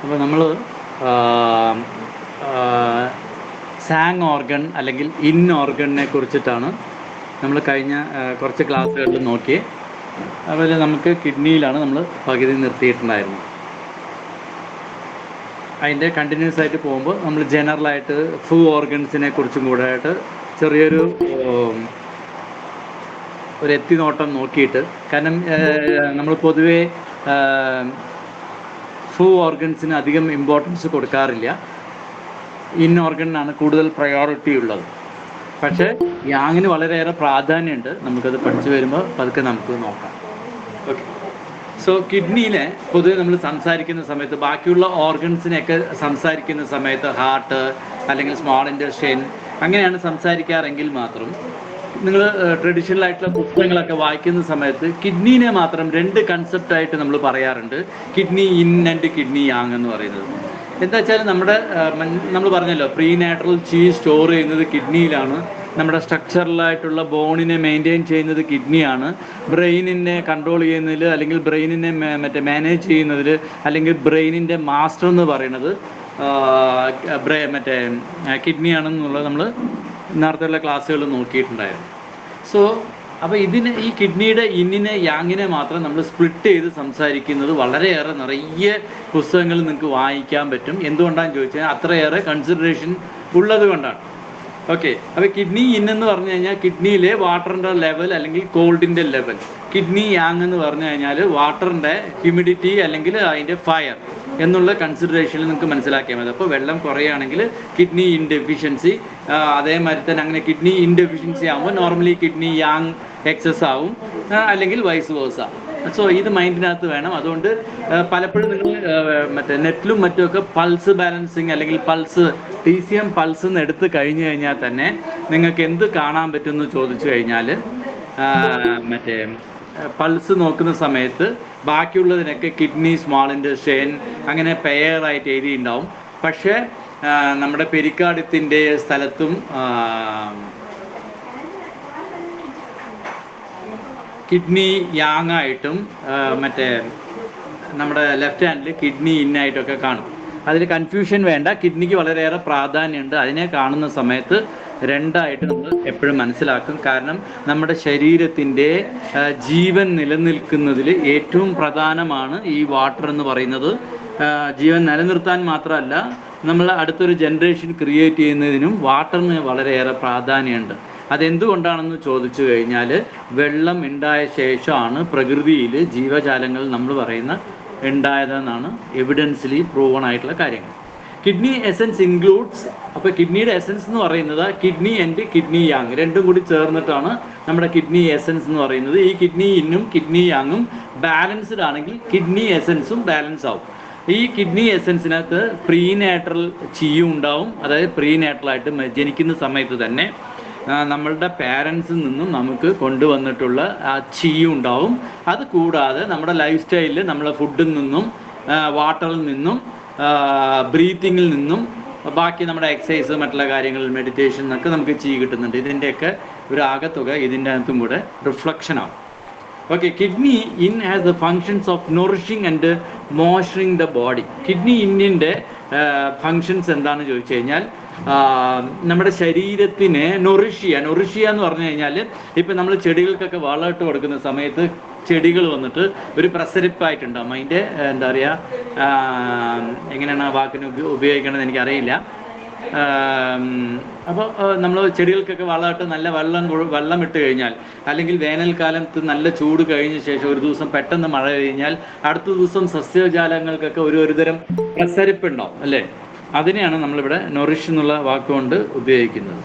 അപ്പോൾ നമ്മൾ San organ അല്ലെങ്കിൽ ഇൻ ഓർഗണിനെ കുറിച്ചിട്ടാണ് നമ്മൾ കഴിഞ്ഞ കുറച്ച് ക്ലാസ്സുകളിൽ നോക്കിയത്. അതുപോലെ നമുക്ക് കിഡ്നിയിലാണ് നമ്മൾ പകുതി നിർത്തിയിട്ടുണ്ടായിരുന്നത്. അതിൻ്റെ കണ്ടിന്യൂസ് ആയിട്ട് പോകുമ്പോൾ നമ്മൾ ജനറലായിട്ട് ഓർഗൻസിനെ കുറിച്ചും കൂടെ ആയിട്ട് ചെറിയൊരു എത്തിനോട്ടം നോക്കിയിട്ട്, കാരണം നമ്മൾ പൊതുവേ ഓർഗൻസിന് അധികം ഇമ്പോർട്ടൻസ് കൊടുക്കാറില്ല. ഇൻ ഓർഗണിനാണ് കൂടുതൽ പ്രയോറിറ്റി ഉള്ളത്. പക്ഷേ യാങ്ങിന് വളരെയേറെ പ്രാധാന്യമുണ്ട്. നമുക്കത് പഠിച്ചു വരുമ്പോൾ പതുക്കെ നമുക്ക് നോക്കാം. ഓക്കെ. സോ കിഡ്നിയിലെ പൊതുവെ നമ്മൾ സംസാരിക്കുന്ന സമയത്ത്, ബാക്കിയുള്ള ഓർഗൻസിനെയൊക്കെ സംസാരിക്കുന്ന സമയത്ത് ഹാർട്ട് അല്ലെങ്കിൽ സ്മോൾ ഇൻറ്റസ്റ്റൈൻ അങ്ങനെയാണ് സംസാരിക്കാറെങ്കിൽ മാത്രം നിങ്ങൾ ട്രഡീഷണൽ ആയിട്ടുള്ള പുസ്തകങ്ങളൊക്കെ വായിക്കുന്ന സമയത്ത് കിഡ്നീനെ മാത്രം രണ്ട് കൺസെപ്റ്റായിട്ട് നമ്മൾ പറയാറുണ്ട്. Kidney yin and kidney Yang എന്ന് പറയുന്നത്. എന്താ വെച്ചാൽ നമ്മൾ പറഞ്ഞല്ലോ, പ്രീനാറ്ററൽ ചീ സ്റ്റോർ ചെയ്യുന്നത് കിഡ്നിയിലാണ്. നമ്മുടെ സ്ട്രക്ചറലായിട്ടുള്ള ബോണിനെ മെയിൻറ്റെയിൻ ചെയ്യുന്നത് കിഡ്നിയാണ്. ബ്രെയിനിനെ കൺട്രോൾ ചെയ്യുന്നതിൽ അല്ലെങ്കിൽ ബ്രെയിനിനെ മാനേജ് ചെയ്യുന്നതിൽ അല്ലെങ്കിൽ ബ്രെയിനിൻ്റെ മാസ്റ്റർ എന്ന് പറയുന്നത് കിഡ്നിയാണെന്നുള്ളത് നമ്മൾ നേരത്തെയുള്ള ക്ലാസ്സുകൾ നോക്കിയിട്ടുണ്ടായിരുന്നു. സോ അപ്പോൾ ഈ കിഡ്നിയുടെ ഇന്നിനെ യാങ്ങിനെ മാത്രം നമ്മൾ സ്പ്ലിറ്റ് ചെയ്ത് സംസാരിക്കുന്നത് വളരെയേറെ നിറയെ പുസ്തകങ്ങൾ നിങ്ങൾക്ക് വായിക്കാൻ പറ്റും. എന്തുകൊണ്ടാണെന്ന് ചോദിച്ചാൽ അത്രയേറെ കൺസിഡറേഷൻ ഉള്ളത് കൊണ്ടാണ്. ഓക്കെ. അപ്പോൾ കിഡ്നി ഇന്നെന്ന് പറഞ്ഞു കഴിഞ്ഞാൽ കിഡ്നിയിലെ വാട്ടറിൻ്റെ ലെവൽ അല്ലെങ്കിൽ കോൾഡിൻ്റെ ലെവൽ. കിഡ്നി യാങ് എന്ന് പറഞ്ഞു കഴിഞ്ഞാൽ വാട്ടറിൻ്റെ ഹ്യൂമിഡിറ്റി അല്ലെങ്കിൽ അതിൻ്റെ ഫയർ എന്നുള്ള കൺസിഡറേഷനിൽ നിങ്ങൾക്ക് മനസ്സിലാക്കിയാൽ മതി. അപ്പോൾ വെള്ളം കുറയുകയാണെങ്കിൽ കിഡ്നി ഇൻ ഡെഫിഷ്യൻസി, അതേമാതിരി തന്നെ അങ്ങനെ കിഡ്നി ഇൻ ഡെഫിഷ്യൻസി ആകുമ്പോൾ നോർമലി കിഡ്നി യാങ് എക്സസ് ആവും, അല്ലെങ്കിൽ വൈസ് വേഴ്സ. സോ ഇത് മൈൻഡിനകത്ത് വേണം. അതുകൊണ്ട് പലപ്പോഴും നിങ്ങൾ നെറ്റിലും മറ്റുമൊക്കെ പൾസ് ബാലൻസിങ് അല്ലെങ്കിൽ പൾസ് TCM പൾസ് എന്ന് എടുത്ത് കഴിഞ്ഞു കഴിഞ്ഞാൽ തന്നെ നിങ്ങൾക്ക് എന്ത് കാണാൻ പറ്റുമെന്ന് ചോദിച്ചു കഴിഞ്ഞാൽ പൾസ് നോക്കുന്ന സമയത്ത് ബാക്കിയുള്ളതിനൊക്കെ കിഡ്നി, സ്മോൾ ഇൻറ്റസ്റ്റൈൻ അങ്ങനെ പെയറായിട്ട് എഴുതിയിട്ടുണ്ടാവും. പക്ഷേ നമ്മുടെ പെരിക്കാർഡിയത്തിൻ്റെ സ്ഥലത്തും കിഡ്നി യാങ് ആയിട്ടും നമ്മുടെ ലെഫ്റ്റ് ഹാൻഡിൽ കിഡ്നി ഇന്നായിട്ടൊക്കെ കാണും. അതിൽ കൺഫ്യൂഷൻ വേണ്ട. കിഡ്നിക്ക് വളരെയേറെ പ്രാധാന്യമുണ്ട്. അതിനെ കാണുന്ന സമയത്ത് രണ്ടായിട്ട് നമ്മൾ എപ്പോഴും മനസ്സിലാക്കും. കാരണം നമ്മുടെ ശരീരത്തിൻ്റെ ജീവൻ നിലനിൽക്കുന്നതിൽ ഏറ്റവും പ്രധാനമാണ് ഈ വാട്ടർ എന്ന് പറയുന്നത്. ജീവൻ നിലനിർത്താൻ മാത്രമല്ല, നമ്മൾ അടുത്തൊരു ജനറേഷൻ ക്രിയേറ്റ് ചെയ്യുന്നതിനും വാട്ടറിന് വളരെയേറെ പ്രാധാന്യമുണ്ട്. അതെന്തുകൊണ്ടാണെന്ന് ചോദിച്ചു കഴിഞ്ഞാൽ, വെള്ളം ഉണ്ടായ ശേഷമാണ് പ്രകൃതിയിൽ ജീവജാലങ്ങൾ നമ്മൾ പറയുന്ന ഉണ്ടായതെന്നാണ് എവിഡൻസിലി പ്രൂവൺ ആയിട്ടുള്ള കാര്യങ്ങൾ. കിഡ്നി എസൻസ് ഇൻക്ലൂഡ്സ്, അപ്പോൾ കിഡ്നിയുടെ എസൻസ് എന്ന് പറയുന്നത് കിഡ്നി ആൻഡ് കിഡ്നി യാങ് രണ്ടും കൂടി ചേർന്നിട്ടാണ് നമ്മുടെ കിഡ്നി എസൻസ് എന്ന് പറയുന്നത്. ഈ കിഡ്നി ഇന്നും കിഡ്നി യാങ്ങും ബാലൻസ്ഡ് ആണെങ്കിൽ കിഡ്നി എസൻസും ബാലൻസ് ആവും. ഈ കിഡ്നി എസൻസിനകത്ത് പ്രീനാറ്ററൽ ചീയും ഉണ്ടാവും. അതായത് പ്രീനാറ്ററലായിട്ട് ജനിക്കുന്ന സമയത്ത് തന്നെ നമ്മളുടെ പാരൻസിൽ നിന്നും നമുക്ക് കൊണ്ടുവന്നിട്ടുള്ള ആ ചീയും ഉണ്ടാവും. അത് കൂടാതെ നമ്മുടെ ലൈഫ് സ്റ്റൈലിൽ നമ്മളെ ഫുഡിൽ നിന്നും വാട്ടറിൽ നിന്നും ബ്രീത്തിങ്ങിൽ നിന്നും ബാക്കി നമ്മുടെ എക്സസൈസ് മറ്റുള്ള കാര്യങ്ങളിൽ മെഡിറ്റേഷൻ എന്നൊക്കെ നമുക്ക് ചീ കിട്ടുന്നുണ്ട്. ഇതിൻ്റെയൊക്കെ ഒരു ആകത്തുക ഇതിൻ്റെ അകത്തും കൂടെ റിഫ്ലക്ഷൻ ആവും. Okay. Kidney yin has the functions of nourishing and moisturising the body. Kidney ഇന്നിൻ്റെ ഫങ്ഷൻസ് എന്താണെന്ന് ചോദിച്ചു കഴിഞ്ഞാൽ, നമ്മുടെ ശരീരത്തിനെ നൊറിഷ് ചെയ്യുക എന്ന് പറഞ്ഞു കഴിഞ്ഞാൽ, ഇപ്പം നമ്മൾ ചെടികൾക്കൊക്കെ വളമിട്ട് കൊടുക്കുന്ന സമയത്ത് ചെടികൾ വന്നിട്ട് ഒരു പ്രസരിപ്പായിട്ടുണ്ടാകും. അതിൻ്റെ എന്താ പറയുക, എങ്ങനെയാണ് ആ വാക്കിന് ഉപയോഗിക്കണമെന്ന് എനിക്കറിയില്ല. അപ്പോൾ നമ്മൾ ചെടികൾക്കൊക്കെ വളമിട്ട് നല്ല വെള്ളം ഇട്ട് കഴിഞ്ഞാൽ, അല്ലെങ്കിൽ വേനൽക്കാലത്ത് നല്ല ചൂട് കഴിഞ്ഞ ശേഷം ഒരു ദിവസം പെട്ടെന്ന് മഴ കഴിഞ്ഞാൽ അടുത്ത ദിവസം സസ്യജാലങ്ങൾക്കൊക്കെ ഒരുതരം പ്രസരിപ്പുണ്ടാവും അല്ലേ? അതിനെയാണ് നമ്മളിവിടെ നൊറിഷ് എന്നുള്ള വാക്കുകൊണ്ട് ഉപയോഗിക്കുന്നത്.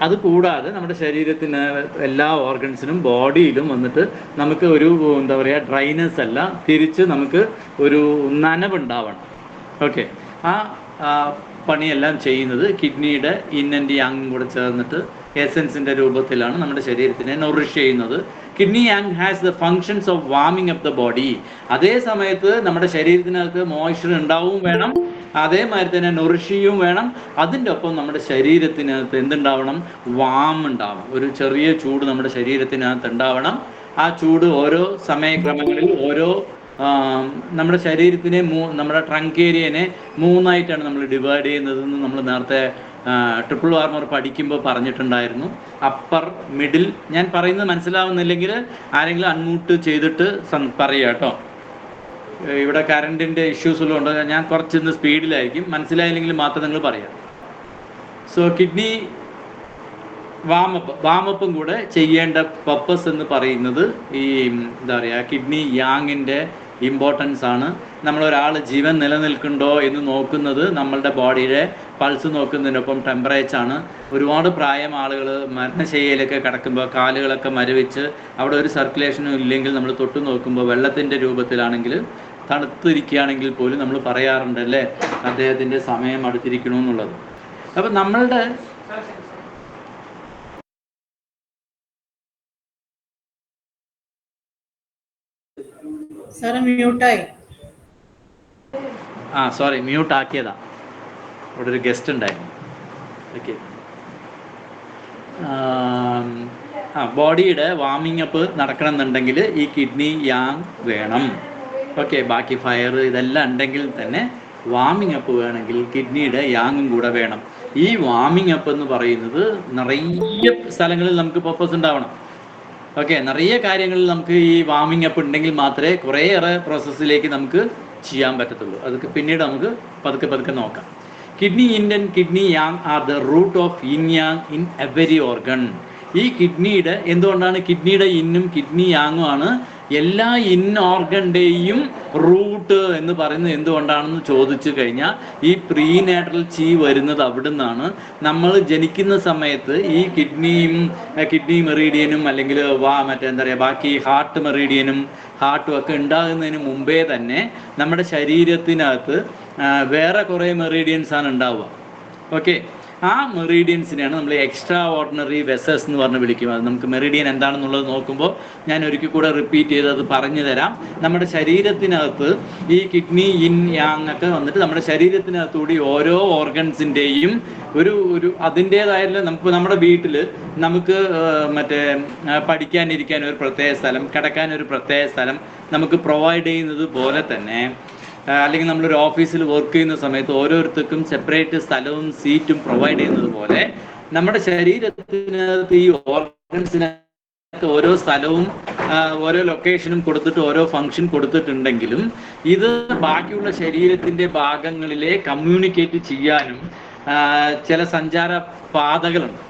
അത് കൂടാതെ നമ്മുടെ ശരീരത്തിന് എല്ലാ ഓർഗൻസിനും ബോഡിയിലും വന്നിട്ട് നമുക്ക് ഒരു എന്താ പറയുക ഡ്രൈനെസ് അല്ല, തിരിച്ച് നമുക്ക് ഒരു നനവുണ്ടാവണം. ഓക്കെ. ആ പണിയെല്ലാം ചെയ്യുന്നത് കിഡ്നിയുടെ ഇൻ ആൻഡ് യാങ് കൂടെ ചേർന്നിട്ട് എസൻസിൻ്റെ രൂപത്തിലാണ് നമ്മുടെ ശരീരത്തിനെ നൊറിഷ് ചെയ്യുന്നത്. Kidney yang has the functions of വാമിങ് അപ്പ് ദ ബോഡി. അതേ സമയത്ത് നമ്മുടെ ശരീരത്തിനകത്ത് മോയ്സ്ചർ ഉണ്ടാവും വേണം, അതേമാതിരി തന്നെ നൊറിഷിയും വേണം. അതിൻ്റെ ഒപ്പം നമ്മുടെ ശരീരത്തിനകത്ത് എന്തുണ്ടാവണം? വാം ഉണ്ടാവണം. ഒരു ചെറിയ ചൂട് നമ്മുടെ ശരീരത്തിനകത്ത് ഉണ്ടാവണം. ആ ചൂട് ഓരോ സമയക്രമങ്ങളിൽ ഓരോ നമ്മുടെ ശരീരത്തിനെ നമ്മുടെ ട്രങ്ക് ഏരിയനെ മൂന്നായിട്ടാണ് നമ്മൾ ഡിവൈഡ് ചെയ്യുന്നതെന്ന് നമ്മൾ നേരത്തെ ട്രിപ്പിൾ ആർമർ പഠിക്കുമ്പോൾ പറഞ്ഞിട്ടുണ്ടായിരുന്നു. Upper, middle. ഞാൻ പറയുന്നത് മനസ്സിലാവുന്നില്ലെങ്കിൽ ആരെങ്കിലും അൺമ്യൂട്ട് ചെയ്തിട്ട് പറയുക കേട്ടോ. ഇവിടെ കറണ്ടിൻ്റെ ഇഷ്യൂസ് ഉള്ളതുകൊണ്ട് ഞാൻ കുറച്ചൊന്ന് സ്പീഡിലായിരിക്കും. മനസ്സിലായില്ലെങ്കിൽ മാത്രം നിങ്ങൾ പറയാം. സോ കിഡ്നി വാമപ്പും കൂടെ ചെയ്യേണ്ട പർപ്പസ് എന്ന് പറയുന്നത് ഈ എന്താ പറയുക, കിഡ്നി യാങ്ങിൻ്റെ ഇമ്പോർട്ടൻസ് ആണ്. നമ്മളൊരാൾ ജീവൻ നിലനിൽക്കുന്നുണ്ടോ എന്ന് നോക്കുന്നത് നമ്മളുടെ ബോഡിയുടെ പൾസ് നോക്കുന്നതിനൊപ്പം ടെമ്പറേച്ചറാണ്. ഒരുപാട് പ്രായം ആളുകൾ മരണശയ്യയിലൊക്കെ കിടക്കുമ്പോൾ കാലുകളൊക്കെ മരവിച്ച് അവിടെ ഒരു സർക്കുലേഷനും ഇല്ലെങ്കിൽ നമ്മൾ തൊട്ട് നോക്കുമ്പോൾ വെള്ളത്തിൻ്റെ രൂപത്തിലാണെങ്കിൽ തണുത്തിരിക്കുകയാണെങ്കിൽ പോലും നമ്മൾ പറയാറുണ്ട് അല്ലേ, അദ്ദേഹത്തിൻ്റെ സമയം അടുത്തിരിക്കണമെന്നുള്ളത്. അപ്പം നമ്മളുടെ സോറി മ്യൂട്ട് ആക്കിയതാ, ഇവിടെ ഒരു ഗസ്റ്റ് ഉണ്ടായിരുന്നു. ഓക്കെ, ബോഡിയുടെ വാമിംഗ് അപ്പ് നടക്കണമെന്നുണ്ടെങ്കിൽ ഈ കിഡ്നി യാങ് വേണം. ഓക്കെ, ബാക്കി ഫയർ ഇതെല്ലാം ഉണ്ടെങ്കിൽ തന്നെ വാമിംഗ് അപ്പ് വേണമെങ്കിൽ കിഡ്നിയുടെ യാങ്ങും കൂടെ വേണം. ഈ വാമിംഗ് അപ്പ് എന്ന് പറയുന്നത് നിറയെ സ്ഥലങ്ങളിൽ നമുക്ക് പർപ്പസ് ഉണ്ടാവണം. ഓക്കെ, നിറയെ കാര്യങ്ങളിൽ നമുക്ക് ഈ വാമിംഗ് അപ്പ് ഉണ്ടെങ്കിൽ മാത്രമേ കുറേയേറെ പ്രോസസ്സിലേക്ക് നമുക്ക് ചെയ്യാൻ പറ്റത്തുള്ളൂ. അതൊക്കെ പിന്നീട് നമുക്ക് പതുക്കെ നോക്കാം. Kidney yin and kidney yang are the root of yin yang in every organ. ഈ കിഡ്നിയുടെ എന്തുകൊണ്ടാണ് കിഡ്നിയുടെ ഇന്നും കിഡ്നി യാങ്ങും ആണ് എല്ലാ ഇൻ ഓർഗൻ്റെയും റൂട്ട് എന്ന് പറയുന്നത് എന്തുകൊണ്ടാണെന്ന് ചോദിച്ചു കഴിഞ്ഞാൽ ഈ പ്രീനാറ്റൽ ചീ വരുന്നത് അവിടെ നിന്നാണ്. നമ്മൾ ജനിക്കുന്ന സമയത്ത് ഈ കിഡ്നി മെറീഡിയനും അല്ലെങ്കിൽ മറ്റെന്താ പറയുക ബാക്കി ഹാർട്ട് മെറീഡിയനും ഹാർട്ടും ഒക്കെ ഉണ്ടാകുന്നതിന് മുമ്പേ തന്നെ നമ്മുടെ ശരീരത്തിനകത്ത് വേറെ കുറേ മെറീഡിയൻസ് ആണ് ഉണ്ടാവുക. ഓക്കെ, ആ മെറീഡിയൻസിനെയാണ് നമ്മൾ എക്സ്ട്രാ ഓർഡിനറി വെസൽസ് എന്ന് പറഞ്ഞ് വിളിക്കും. അത് നമുക്ക് മെറീഡിയൻ എന്താണെന്നുള്ളത് നോക്കുമ്പോൾ ഞാൻ ഒരിക്കൽ കൂടെ റിപ്പീറ്റ് ചെയ്ത് അത് പറഞ്ഞു തരാം. നമ്മുടെ ശരീരത്തിനകത്ത് ഈ കിഡ്നി ഇൻ യാങ് ഒക്കെ വന്നിട്ട് നമ്മുടെ ശരീരത്തിനകത്തുകൂടി ഓരോ ഓർഗൻസിൻ്റെയും ഒരു അതിൻ്റേതായുള്ള നമുക്ക് നമ്മുടെ വീട്ടിൽ നമുക്ക് മറ്റേ പഠിക്കാനിരിക്കാൻ ഒരു പ്രത്യേക സ്ഥലം, കിടക്കാൻ ഒരു പ്രത്യേക സ്ഥലം നമുക്ക് പ്രൊവൈഡ് ചെയ്യുന്നത് പോലെ തന്നെ, അല്ലെങ്കിൽ നമ്മളൊരു ഓഫീസിൽ വർക്ക് ചെയ്യുന്ന സമയത്ത് ഓരോരുത്തർക്കും സെപ്പറേറ്റ് സ്ഥലവും സീറ്റും പ്രൊവൈഡ് ചെയ്യുന്നത് പോലെ നമ്മുടെ ശരീരത്തിനകത്ത് ഈ ഓർഗൻസിനകത്ത് ഓരോ സ്ഥലവും ഓരോ ലൊക്കേഷനും കൊടുത്തിട്ട് ഓരോ ഫങ്ഷൻ കൊടുത്തിട്ടുണ്ടെങ്കിലും ഇത് ബാക്കിയുള്ള ശരീരത്തിൻ്റെ ഭാഗങ്ങളിലെ കമ്മ്യൂണിക്കേറ്റ് ചെയ്യാനും ചില സഞ്ചാര പാതകളുണ്ട്.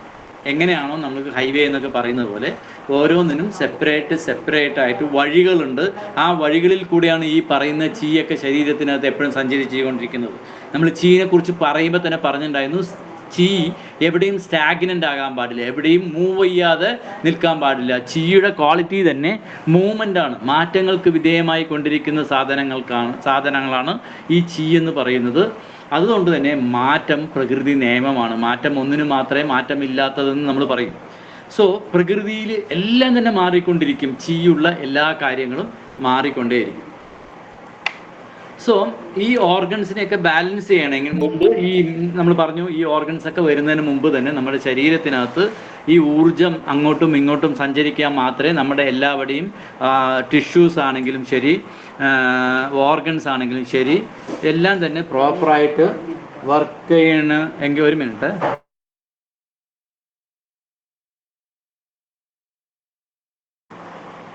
എങ്ങനെയാണോ നമുക്ക് ഹൈവേ എന്നൊക്കെ പറയുന്നത് പോലെ ഓരോന്നിനും സെപ്പറേറ്റ് ആയിട്ട് വഴികളുണ്ട്. ആ വഴികളിൽ കൂടിയാണ് ഈ പറയുന്ന ചീയൊക്കെ ശരീരത്തിനകത്ത് എപ്പോഴും സഞ്ചരിച്ചുകൊണ്ടിരിക്കുന്നത്. നമ്മൾ ചീനെ കുറിച്ച് പറയുമ്പോൾ തന്നെ പറഞ്ഞിട്ടുണ്ടായിരുന്നു, ചീ എവിടെയും സ്റ്റാഗ്നൻ്റ് ആകാൻ പാടില്ല, എവിടെയും മൂവ് ചെയ്യാതെ നിൽക്കാൻ പാടില്ല. ചീയുടെ ക്വാളിറ്റി തന്നെ മൂവ്മെൻ്റ് ആണ്, മാറ്റങ്ങൾക്ക് വിധേയമായി കൊണ്ടിരിക്കുന്ന സാധനങ്ങളാണ് ഈ ചീ എന്ന് പറയുന്നത്. അതുകൊണ്ട് തന്നെ മാറ്റം പ്രകൃതി നിയമമാണ്. മാറ്റം ഒന്നിനു മാത്രമേ മാറ്റമില്ലാത്തതെന്ന് നമ്മൾ പറയും. സോ പ്രകൃതിയിൽ എല്ലാം തന്നെ മാറിക്കൊണ്ടിരിക്കും, ചീയുള്ള എല്ലാ കാര്യങ്ങളും മാറിക്കൊണ്ടേയിരിക്കും. സോ ഈ ഓർഗൻസിനെയൊക്കെ ബാലൻസ് ചെയ്യണമെങ്കിൽ മുമ്പ് ഈ നമ്മൾ പറഞ്ഞു, ഈ ഓർഗൻസ് ഒക്കെ വരുന്നതിന് മുമ്പ് തന്നെ നമ്മുടെ ശരീരത്തിനകത്ത് ഈ ഊർജം അങ്ങോട്ടും ഇങ്ങോട്ടും സഞ്ചരിക്കാൻ മാത്രമേ നമ്മുടെ എല്ലാവരുടെയും ടിഷ്യൂസ് ആണെങ്കിലും ശരി, ഓർഗൻസ് ആണെങ്കിലും ശരി, എല്ലാം തന്നെ പ്രോപ്പറായിട്ട് വർക്ക് ചെയ്യണം. എങ്കിൽ ഒരു മിനിറ്റ്,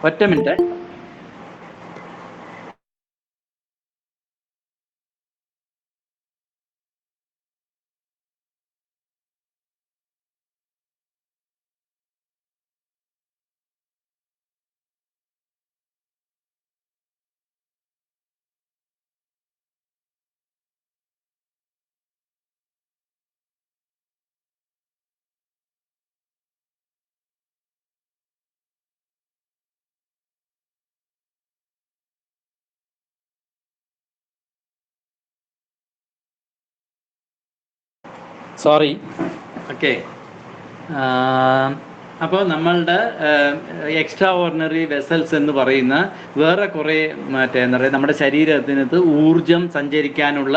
ഒറ്റ മിനിറ്റ്. സോറി. ഓക്കെ, അപ്പോൾ നമ്മളുടെ എക്സ്ട്രാ ഓർഡിനറി വെസൽസ് എന്ന് പറയുന്ന വേറെ കുറേ എന്താ പറയുക നമ്മുടെ ശരീരത്തിനകത്ത് ഊർജം സഞ്ചരിക്കാനുള്ള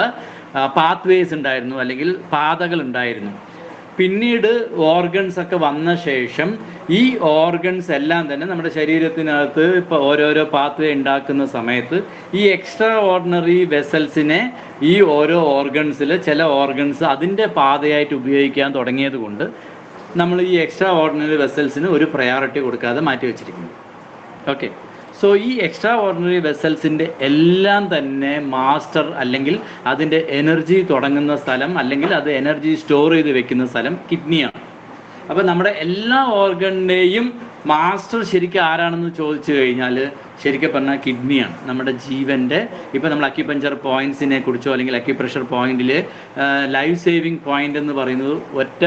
പാത്ത് വേസ് ഉണ്ടായിരുന്നു, അല്ലെങ്കിൽ പാതകൾ ഉണ്ടായിരുന്നു. പിന്നീട് ഓർഗൻസ് ഒക്കെ വന്ന ശേഷം ഈ ഓർഗൻസ് എല്ലാം തന്നെ നമ്മുടെ ശരീരത്തിനകത്ത് ഇപ്പോൾ ഓരോരോ പാത്വേ ഉണ്ടാക്കുന്ന സമയത്ത് ഈ എക്സ്ട്രാ ഓർഡിനറി വെസൽസിനെ ഈ ഓരോ ഓർഗൻസിൽ ചില ഓർഗൻസ് അതിൻ്റെ പാതയായിട്ട് ഉപയോഗിക്കാൻ തുടങ്ങിയത് കൊണ്ട് നമ്മൾ ഈ എക്സ്ട്രാ ഓർഡിനറി വെസൽസിന് ഒരു പ്രയോറിറ്റി കൊടുക്കാതെ മാറ്റി വെച്ചിരിക്കുന്നു. ഓക്കെ, സോ ഈ എക്സ്ട്രാ ഓർഡിനറി വെസൽസിൻ്റെ എല്ലാം തന്നെ മാസ്റ്റർ അല്ലെങ്കിൽ അതിൻ്റെ എനർജി തുടങ്ങുന്ന സ്ഥലം അല്ലെങ്കിൽ അത് എനർജി സ്റ്റോർ ചെയ്ത് വെക്കുന്ന സ്ഥലം കിഡ്നിയാണ്. അപ്പോൾ നമ്മുടെ എല്ലാ ഓർഗണിൻ്റെയും മാസ്റ്റർ ശരിക്കും ആരാണെന്ന് ചോദിച്ചു കഴിഞ്ഞാൽ ശരിക്കും പറഞ്ഞാൽ കിഡ്നിയാണ്. നമ്മുടെ ജീവൻ്റെ ഇപ്പോൾ നമ്മൾ അക്യുപഞ്ചർ പോയിൻറ്റ്സിനെ കുറിച്ചോ അല്ലെങ്കിൽ അക്യുപ്രഷർ പോയിന്റിൽ ലൈഫ് സേവിങ് പോയിന്റ് എന്ന് പറയുന്നത് ഒറ്റ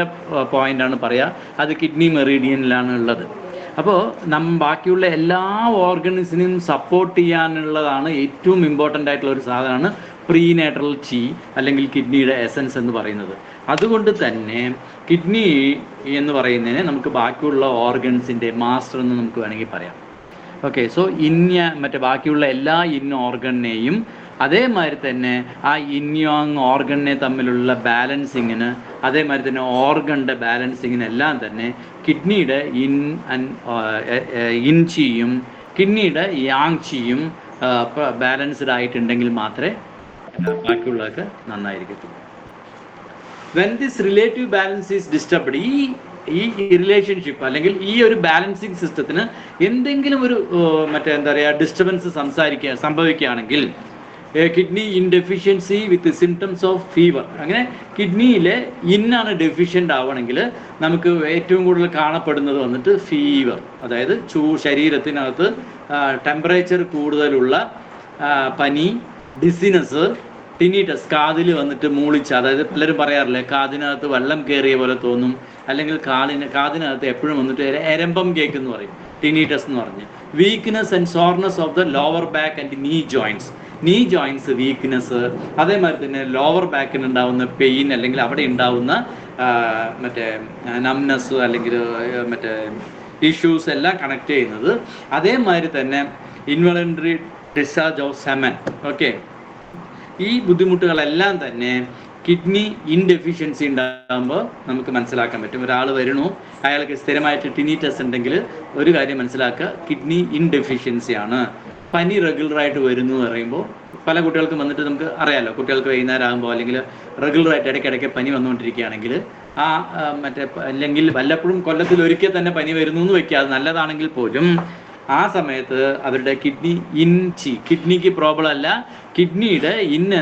പോയിൻ്റാണ് പറയുക, അത് കിഡ്നി മെറീഡിയനിലാണ് ഉള്ളത്. അപ്പോൾ ബാക്കിയുള്ള എല്ലാ ഓർഗൻസിനെയും സപ്പോർട്ട് ചെയ്യാനുള്ളതാണ് ഏറ്റവും ഇമ്പോർട്ടൻ്റ് ആയിട്ടുള്ള ഒരു സാധനമാണ് പ്രീനേറ്ററൽ ചി അല്ലെങ്കിൽ കിഡ്നിയുടെ എസൻസ് എന്ന് പറയുന്നത്. അതുകൊണ്ട് തന്നെ കിഡ്നി എന്ന് പറയുന്നതിനെ നമുക്ക് ബാക്കിയുള്ള ഓർഗൻസിൻ്റെ മാസ്റ്റർ എന്ന് നമുക്ക് വേണമെങ്കിൽ പറയാം. ഓക്കെ, സോ ബാക്കിയുള്ള എല്ലാ ഓർഗണിനെയും അതേമാതിരി തന്നെ ആ ഓർഗണിനെ തമ്മിലുള്ള ബാലൻസിങ്ങിന്, അതേമാതിരി തന്നെ ഓർഗണിൻ്റെ ബാലൻസിങ്ങിനെല്ലാം തന്നെ കിഡ്നിയുടെ ഇൻചിയും കിഡ്നിയുടെ യാങ്ചിയും ബാലൻസ്ഡ് ആയിട്ടുണ്ടെങ്കിൽ മാത്രമേ ബാക്കിയുള്ളതൊക്കെ നന്നായിരിക്കത്തുള്ളൂ. When this relative balance is disturbed, ഈ റിലേഷൻഷിപ്പ് അല്ലെങ്കിൽ ഈ ഒരു ബാലൻസിങ് സിസ്റ്റത്തിന് എന്തെങ്കിലും ഒരു ഡിസ്റ്റർബൻസ് സംഭവിക്കുകയാണെങ്കിൽ kidney yin deficiency with symptoms of fever, അങ്ങനെ കിഡ്നിയിലെ ഇന്നാണ് ഡെഫിഷ്യൻ്റ് ആവണമെങ്കിൽ നമുക്ക് ഏറ്റവും കൂടുതൽ കാണപ്പെടുന്നത് വന്നിട്ട് ഫീവർ, അതായത് ശരീരത്തിനകത്ത് ടെമ്പറേച്ചർ കൂടുതലുള്ള പനി, ഡിസിനസ്, ടിനിറ്റസ്, കാതിൽ വന്നിട്ട് മൂളിച്ച, അതായത് പലരും പറയാറില്ലേ കാതിനകത്ത് വെള്ളം കയറിയ പോലെ തോന്നും, അല്ലെങ്കിൽ കാതിനകത്ത് എപ്പോഴും വന്നിട്ട് എരമ്പം കേൾക്കെന്ന് പറയും, ടിനിറ്റസ് എന്ന് പറഞ്ഞ്. Weakness and shortness of the lower back and നീ ജോയിൻസ് വീക്ക്നെസ്, അതേമാതിരി തന്നെ ലോവർ ബാക്കിന് ഉണ്ടാവുന്ന പെയിൻ അല്ലെങ്കിൽ അവിടെ ഉണ്ടാവുന്ന നംനെസ് അല്ലെങ്കിൽ ഇഷ്യൂസ് എല്ലാം കണക്ട് ചെയ്യുന്നത്. അതേമാതിരി തന്നെ involuntary discharge of semen. Okay, ഈ ബുദ്ധിമുട്ടുകളെല്ലാം തന്നെ കിഡ്നി ഇൻഡെഫിഷ്യൻസി ഉണ്ടാകുമ്പോൾ നമുക്ക് മനസ്സിലാക്കാൻ പറ്റും. ഒരാൾ വരണു, അയാൾക്ക് സ്ഥിരമായിട്ട് ടിനിറ്റസ് ഉണ്ടെങ്കിൽ ഒരു കാര്യം മനസ്സിലാക്കുക, കിഡ്നി ഇൻഡെഫിഷ്യൻസിയാണ്. പനി റെഗുലറായിട്ട് വരുന്നു എന്ന് പറയുമ്പോൾ പല കുട്ടികൾക്കും വന്നിട്ട് നമുക്ക് അറിയാമല്ലോ, കുട്ടികൾക്ക് വൈകുന്നേരം ആകുമ്പോൾ അല്ലെങ്കിൽ റെഗുലറായിട്ട് ഇടയ്ക്കിടയ്ക്ക് പനി വന്നുകൊണ്ടിരിക്കുകയാണെങ്കിൽ അല്ലെങ്കിൽ വല്ലപ്പോഴും കൊല്ലത്തിൽ ഒരിക്കൽ തന്നെ പനി വരുന്നു എന്ന് വയ്ക്കുക, അത് നല്ലതാണെങ്കിൽ പോലും ആ സമയത്ത് അവരുടെ കിഡ്നിക്ക് പ്രോബ്ലം അല്ല, കിഡ്നിയുടെ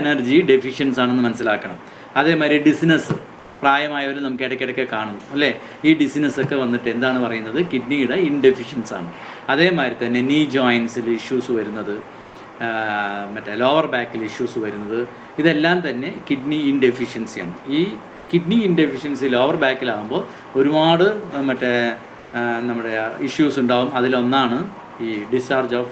എനർജി ഡെഫിഷ്യൻസ് ആണെന്ന് മനസ്സിലാക്കണം. അതേമാതിരി ഡിസിനസ് പ്രായമായവർ നമുക്ക് ഇടയ്ക്കിടയ്ക്ക് കാണും അല്ലേ, ഈ ഡിസിനസ് ഒക്കെ വന്നിട്ട് എന്താണ് പറയുന്നത്, കിഡ്നിയുടെ ഇൻഡെഫിഷ്യൻസ് ആണ്. അതേമാതിരി തന്നെ നീ ജോയിൻസിൽ ഇഷ്യൂസ് വരുന്നത്, ലോവർ ബാക്കിൽ ഇഷ്യൂസ് വരുന്നത്, ഇതെല്ലാം തന്നെ കിഡ്നി ഇൻഡെഫിഷ്യൻസിയാണ്. ഈ കിഡ്നി ഇൻഡെഫിഷ്യൻസി ലോവർ ബാക്കിലാകുമ്പോൾ ഒരുപാട് നമ്മുടെ ഇഷ്യൂസ് ഉണ്ടാവും. അതിലൊന്നാണ് ഈ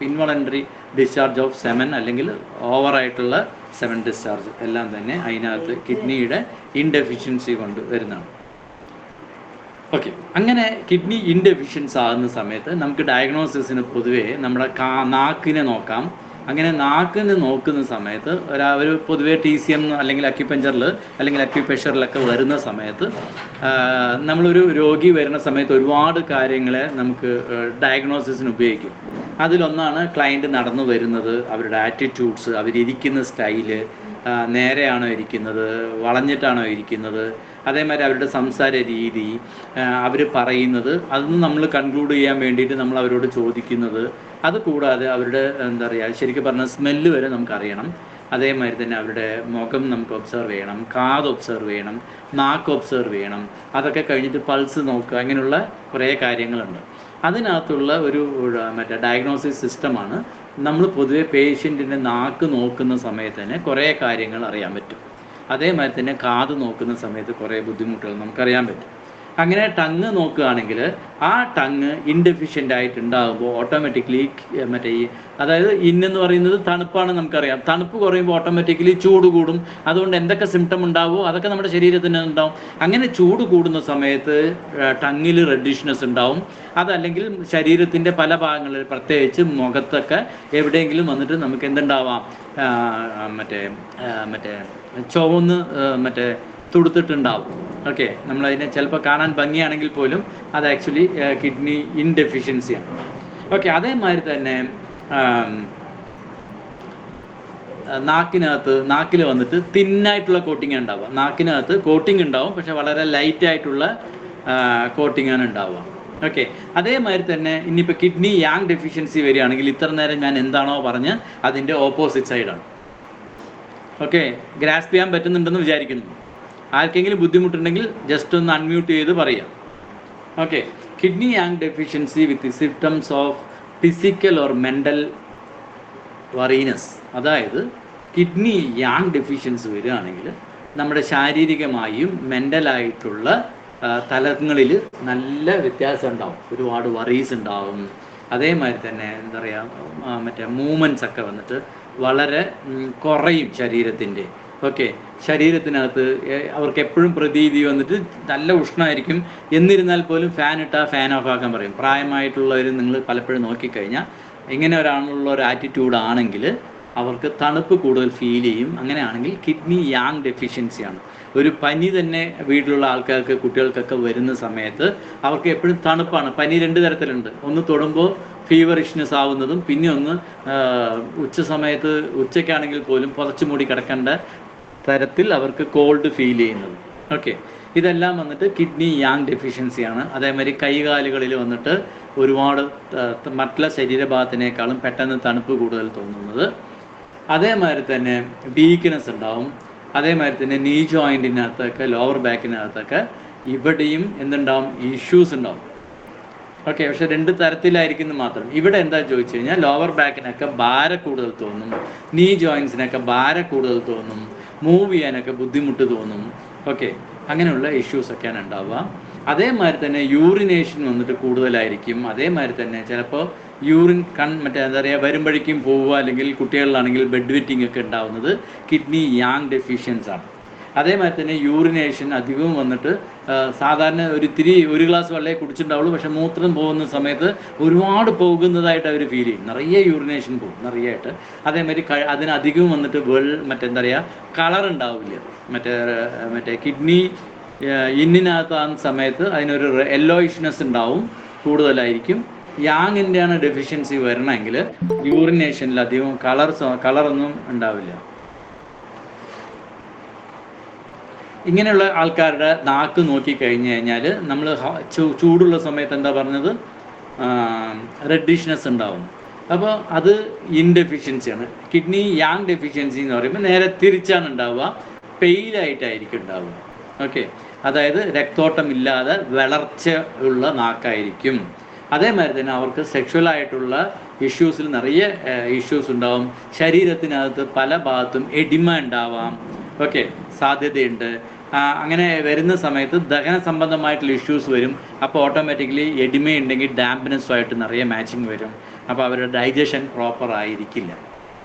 ഇൻവോളണ്ടറി ഡിസ്ചാർജ് ഓഫ് സെമൻ അല്ലെങ്കിൽ ഓവറായിട്ടുള്ള സെമൻ ഡിസ്ചാർജ് എല്ലാം തന്നെ അതിനകത്ത് കിഡ്നിയുടെ ഇൻഡെഫിഷ്യൻസി കൊണ്ട് വരുന്നതാണ്. ഓക്കെ, അങ്ങനെ കിഡ്നി ഇൻഡെഫിഷ്യൻസ് ആകുന്ന സമയത്ത് നമുക്ക് ഡയഗ്നോസിസിന് പൊതുവേ നമ്മുടെ നാക്കിനെ നോക്കാം. അങ്ങനെ നാക്കിന് നോക്കുന്ന സമയത്ത് ഒരു പൊതുവേ TCM അല്ലെങ്കിൽ അക്യുപഞ്ചറിൽ അല്ലെങ്കിൽ അക്യുപ്രഷറിലൊക്കെ വരുന്ന സമയത്ത് നമ്മളൊരു രോഗി വരുന്ന സമയത്ത് ഒരുപാട് കാര്യങ്ങളെ നമുക്ക് ഡയഗ്നോസിസിന് ഉപയോഗിക്കും. അതിലൊന്നാണ് ക്ലയൻറ്റ് നടന്നു വരുന്നത്, അവരുടെ ആറ്റിറ്റ്യൂഡ്സ്, അവരിയ്ക്കുന്ന സ്റ്റൈല്, നേരെയാണോ ഇരിക്കുന്നത്, വളഞ്ഞിട്ടാണോ ഇരിക്കുന്നത്, അതേമാതിരി അവരുടെ സംസാര രീതി, അവർ പറയുന്നത്, അതൊന്നും നമ്മൾ കൺക്ലൂഡ് ചെയ്യാൻ വേണ്ടിയിട്ട് നമ്മൾ അവരോട് ചോദിക്കുന്നത്. അതുകൂടാതെ അവരുടെ ശരിക്കും പറഞ്ഞാൽ സ്മെല്ല് വരെ നമുക്കറിയണം. അതേമാതിരി തന്നെ അവരുടെ മുഖം നമുക്ക് ഒബ്സർവ് ചെയ്യണം, കാത് ഒബ്സർവ് ചെയ്യണം, നാക്ക് ഒബ്സർവ് ചെയ്യണം. അതൊക്കെ കഴിഞ്ഞിട്ട് പൾസ് നോക്കുക, അങ്ങനെയുള്ള കുറേ കാര്യങ്ങളുണ്ട്. അതിനകത്തുള്ള ഒരു ഡയഗ്നോസിസ് സിസ്റ്റമാണ് നമ്മൾ പൊതുവെ പേഷ്യൻറ്റിൻ്റെ നാക്ക് നോക്കുന്ന സമയത്ത് തന്നെ കുറേ കാര്യങ്ങൾ അറിയാൻ പറ്റും. അതേമാതിരി തന്നെ കാത് നോക്കുന്ന സമയത്ത് കുറേ ബുദ്ധിമുട്ടുകൾ നമുക്കറിയാൻ പറ്റും. അങ്ങനെ ടങ് നോക്കുകയാണെങ്കിൽ ആ ടങ് ഇൻഡെഫിഷ്യൻ്റ് ആയിട്ടുണ്ടാകുമ്പോൾ ഓട്ടോമാറ്റിക്കലി അതായത് ഇന്നെന്ന് പറയുന്നത് തണുപ്പാണ് നമുക്കറിയാം. തണുപ്പ് കുറയുമ്പോൾ ഓട്ടോമാറ്റിക്കലി ചൂട് കൂടും. അതുകൊണ്ട് എന്തൊക്കെ സിംറ്റം ഉണ്ടാവുമോ അതൊക്കെ നമ്മുടെ ശരീരത്തിന് ഉണ്ടാവും. അങ്ങനെ ചൂട് കൂടുന്ന സമയത്ത് ടങ്ങിൽ റെഡിഷ്നെസ് ഉണ്ടാവും. അതല്ലെങ്കിൽ ശരീരത്തിൻ്റെ പല ഭാഗങ്ങളിൽ പ്രത്യേകിച്ച് മുഖത്തൊക്കെ എവിടെയെങ്കിലും വന്നിട്ട് നമുക്ക് എന്തുണ്ടാവാം, ചുവന്ന് തുടുത്തിട്ടുണ്ടാവും. ഓക്കെ, നമ്മളതിനെ ചിലപ്പോൾ കാണാൻ ഭംഗിയാണെങ്കിൽ പോലും അത് ആക്ച്വലി കിഡ്നി ഇൻഡെഫിഷ്യൻസിയാണ്. ഓക്കെ, അതേമാതിരി തന്നെ നാക്കിൽ വന്നിട്ട് തിന്നായിട്ടുള്ള കോട്ടിങ് ഉണ്ടാവുക. നാക്കിനകത്ത് കോട്ടിങ് ഉണ്ടാവും, പക്ഷെ വളരെ ലൈറ്റായിട്ടുള്ള കോട്ടിങ്ങാണ് ഉണ്ടാവുക. ഓക്കെ, അതേമാതിരി തന്നെ ഇനിയിപ്പോൾ കിഡ്നി യാങ് ഡെഫിഷ്യൻസി വരികയാണെങ്കിൽ ഇത്ര നേരം ഞാൻ എന്താണോ പറഞ്ഞ് അതിൻ്റെ ഓപ്പോസിറ്റ് സൈഡാണ്. ഓക്കെ, ഗ്രാസ്പ് ചെയ്യാൻ പറ്റുന്നുണ്ടെന്ന് വിചാരിക്കുന്നു. ആർക്കെങ്കിലും ബുദ്ധിമുട്ടുണ്ടെങ്കിൽ ജസ്റ്റ് ഒന്ന് അൺമ്യൂട്ട് ചെയ്ത് പറയാം. Okay, kidney yang deficiency with symptoms of physical or mental weariness. അതായത് കിഡ്നി യാങ് ഡെഫിഷ്യൻസി വരികയാണെങ്കിൽ നമ്മുടെ ശാരീരികമായും മെൻ്റലായിട്ടുള്ള തലങ്ങളിൽ നല്ല വ്യത്യാസം ഉണ്ടാവും. ഒരുപാട് വറീസ് ഉണ്ടാവും. അതേമാതിരി തന്നെ എന്താ പറയുക, മറ്റേ മൂവ്മെൻറ്റ്സ് ഒക്കെ വന്നിട്ട് വളരെ കുറയും ശരീരത്തിൻ്റെ. ഓക്കെ, ശരീരത്തിനകത്ത് അവർക്ക് എപ്പോഴും പ്രതീതി വന്നിട്ട് നല്ല ഉഷ്ണമായിരിക്കും. എന്നിരുന്നാൽ പോലും ഫാൻ ഇട്ടാൽ ഫാൻ ഓഫ് ആക്കാൻ പറയും. പ്രായമായിട്ടുള്ളവർ നിങ്ങൾ പലപ്പോഴും നോക്കിക്കഴിഞ്ഞാൽ ഇങ്ങനെ ഒരാളുള്ള ഒരു ആറ്റിറ്റ്യൂഡ് ആണെങ്കിൽ അവർക്ക് തണുപ്പ് കൂടുതൽ ഫീൽ ചെയ്യും. അങ്ങനെയാണെങ്കിൽ കിഡ്നി യാങ് ഡെഫിഷ്യൻസിയാണ്. ഒരു പനി തന്നെ വീട്ടിലുള്ള ആൾക്കാർക്ക്, കുട്ടികൾക്കൊക്കെ വരുന്ന സമയത്ത് അവർക്ക് എപ്പോഴും തണുപ്പാണ്. പനി 2 തരത്തിലുണ്ട്. ഒന്ന് തൊടുമ്പോൾ ഫീവറിഷ്നെസ് ആവുന്നതും, പിന്നെ ഒന്ന് ഉച്ച സമയത്ത് ഉച്ചയ്ക്കാണെങ്കിൽ പോലും പുതച്ചു മൂടി കിടക്കേണ്ട തരത്തിൽ അവർക്ക് കോൾഡ് ഫീൽ ചെയ്യുന്നത്. ഓക്കെ, ഇതെല്ലാം വന്നിട്ട് കിഡ്നി യാങ് ഡെഫിഷ്യൻസിയാണ്. അതേമാതിരി കൈകാലുകളിൽ വന്നിട്ട് ഒരുപാട് മറ്റുള്ള ശരീരഭാഗത്തിനേക്കാളും പെട്ടെന്ന് തണുപ്പ് കൂടുതൽ തോന്നുന്നത്. അതേമാതിരി തന്നെ വീക്ക്നെസ് ഉണ്ടാവും. അതേമാതിരി തന്നെ നീ ജോയിൻറ്റിനകത്തൊക്കെ, ലോവർ ബാക്കിനകത്തൊക്കെ ഇവിടെയും എന്തുണ്ടാവും, ഇഷ്യൂസ് ഉണ്ടാവും. ഓക്കെ, പക്ഷെ 2 തരത്തിലായിരിക്കുന്നു മാത്രം. ഇവിടെ എന്താ ചോദിച്ചു കഴിഞ്ഞാൽ ലോവർ ബാക്കിനൊക്കെ ഭാരം കൂടുതൽ തോന്നും, നീ ജോയിൻസിനൊക്കെ ഭാരം കൂടുതൽ തോന്നും, മൂവ് ചെയ്യാനൊക്കെ ബുദ്ധിമുട്ട് തോന്നും. ഓക്കെ, അങ്ങനെയുള്ള ഇഷ്യൂസൊക്കെയാണ് ഉണ്ടാവുക. അതേമാതിരി തന്നെ യൂറിനേഷൻ വന്നിട്ട് കൂടുതലായിരിക്കും. അതേമാതിരി തന്നെ ചിലപ്പോൾ യൂറിൻ മറ്റേ എന്താ പറയുക, വരുമ്പോഴേക്കും പോവുക, അല്ലെങ്കിൽ കുട്ടികളിലാണെങ്കിൽ ബെഡ് വെറ്റിംഗ് ഒക്കെ ഉണ്ടാവുന്നത് കിഡ്നി യാങ് ഡെഫിഷ്യൻസ് ആണ്. അതേമാതിരി തന്നെ യൂറിനേഷൻ അധികവും വന്നിട്ട് സാധാരണ ഒരു ഗ്ലാസ് വെള്ളമേ കുടിച്ചിട്ടുണ്ടാവുള്ളൂ, പക്ഷെ മൂത്രം പോകുന്ന സമയത്ത് ഒരുപാട് പോകുന്നതായിട്ട് അവർ ഫീൽ ചെയ്യും. നിറയെ യൂറിനേഷൻ പോകും, നിറയായിട്ട്. അതേമാതിരി അതിനധികവും വന്നിട്ട് മറ്റെന്താ പറയുക, കളർ ഉണ്ടാവില്ല. മറ്റേ കിഡ്നി ഇന്നിനകത്താകുന്ന സമയത്ത് അതിനൊരു യെല്ലോയിഷ്നെസ് ഉണ്ടാവും, കൂടുതലായിരിക്കും. യാങ്ങിൻ്റെയാണ് ഡെഫിഷ്യൻസി വരണമെങ്കിൽ യൂറിനേഷനിൽ അധികം കളറൊന്നും ഉണ്ടാവില്ല. ഇങ്ങനെയുള്ള ആൾക്കാരുടെ നാക്ക് നോക്കിക്കഴിഞ്ഞ് കഴിഞ്ഞാൽ നമ്മൾ ചൂടുള്ള സമയത്ത് എന്താ പറഞ്ഞത്, റെഡിഷ്നെസ് ഉണ്ടാവും. അപ്പോൾ അത് ഇൻഡെഫിഷ്യൻസിയാണ്. കിഡ്നി യാങ് ഡെഫിഷ്യൻസി എന്ന് പറയുമ്പോൾ നേരെ തിരിച്ചാണ് ഉണ്ടാവുക, പെയിലായിട്ടായിരിക്കും ഉണ്ടാവുക. ഓക്കെ, അതായത് രക്തോട്ടം ഇല്ലാതെ വളർച്ച ഉള്ള നാക്കായിരിക്കും. അതേമാതിരി തന്നെ അവർക്ക് സെക്ഷുവലായിട്ടുള്ള ഇഷ്യൂസിൽ നിറയെ ഇഷ്യൂസ് ഉണ്ടാവും. ശരീരത്തിനകത്ത് പല ഭാഗത്തും എഡിമ ഉണ്ടാവാം. ഓക്കെ, സാധ്യതയുണ്ട്. അങ്ങനെ വരുന്ന സമയത്ത് ദഹന സംബന്ധമായിട്ടുള്ള ഇഷ്യൂസ് വരും. അപ്പോൾ ഓട്ടോമാറ്റിക്കലി എഡിമ ഉണ്ടെങ്കിൽ ഡാംപ്നെസ്സുമായിട്ട് നിറയെ മാച്ചിങ് വരും. അപ്പോൾ അവരുടെ ഡൈജഷൻ പ്രോപ്പർ ആയിരിക്കില്ല.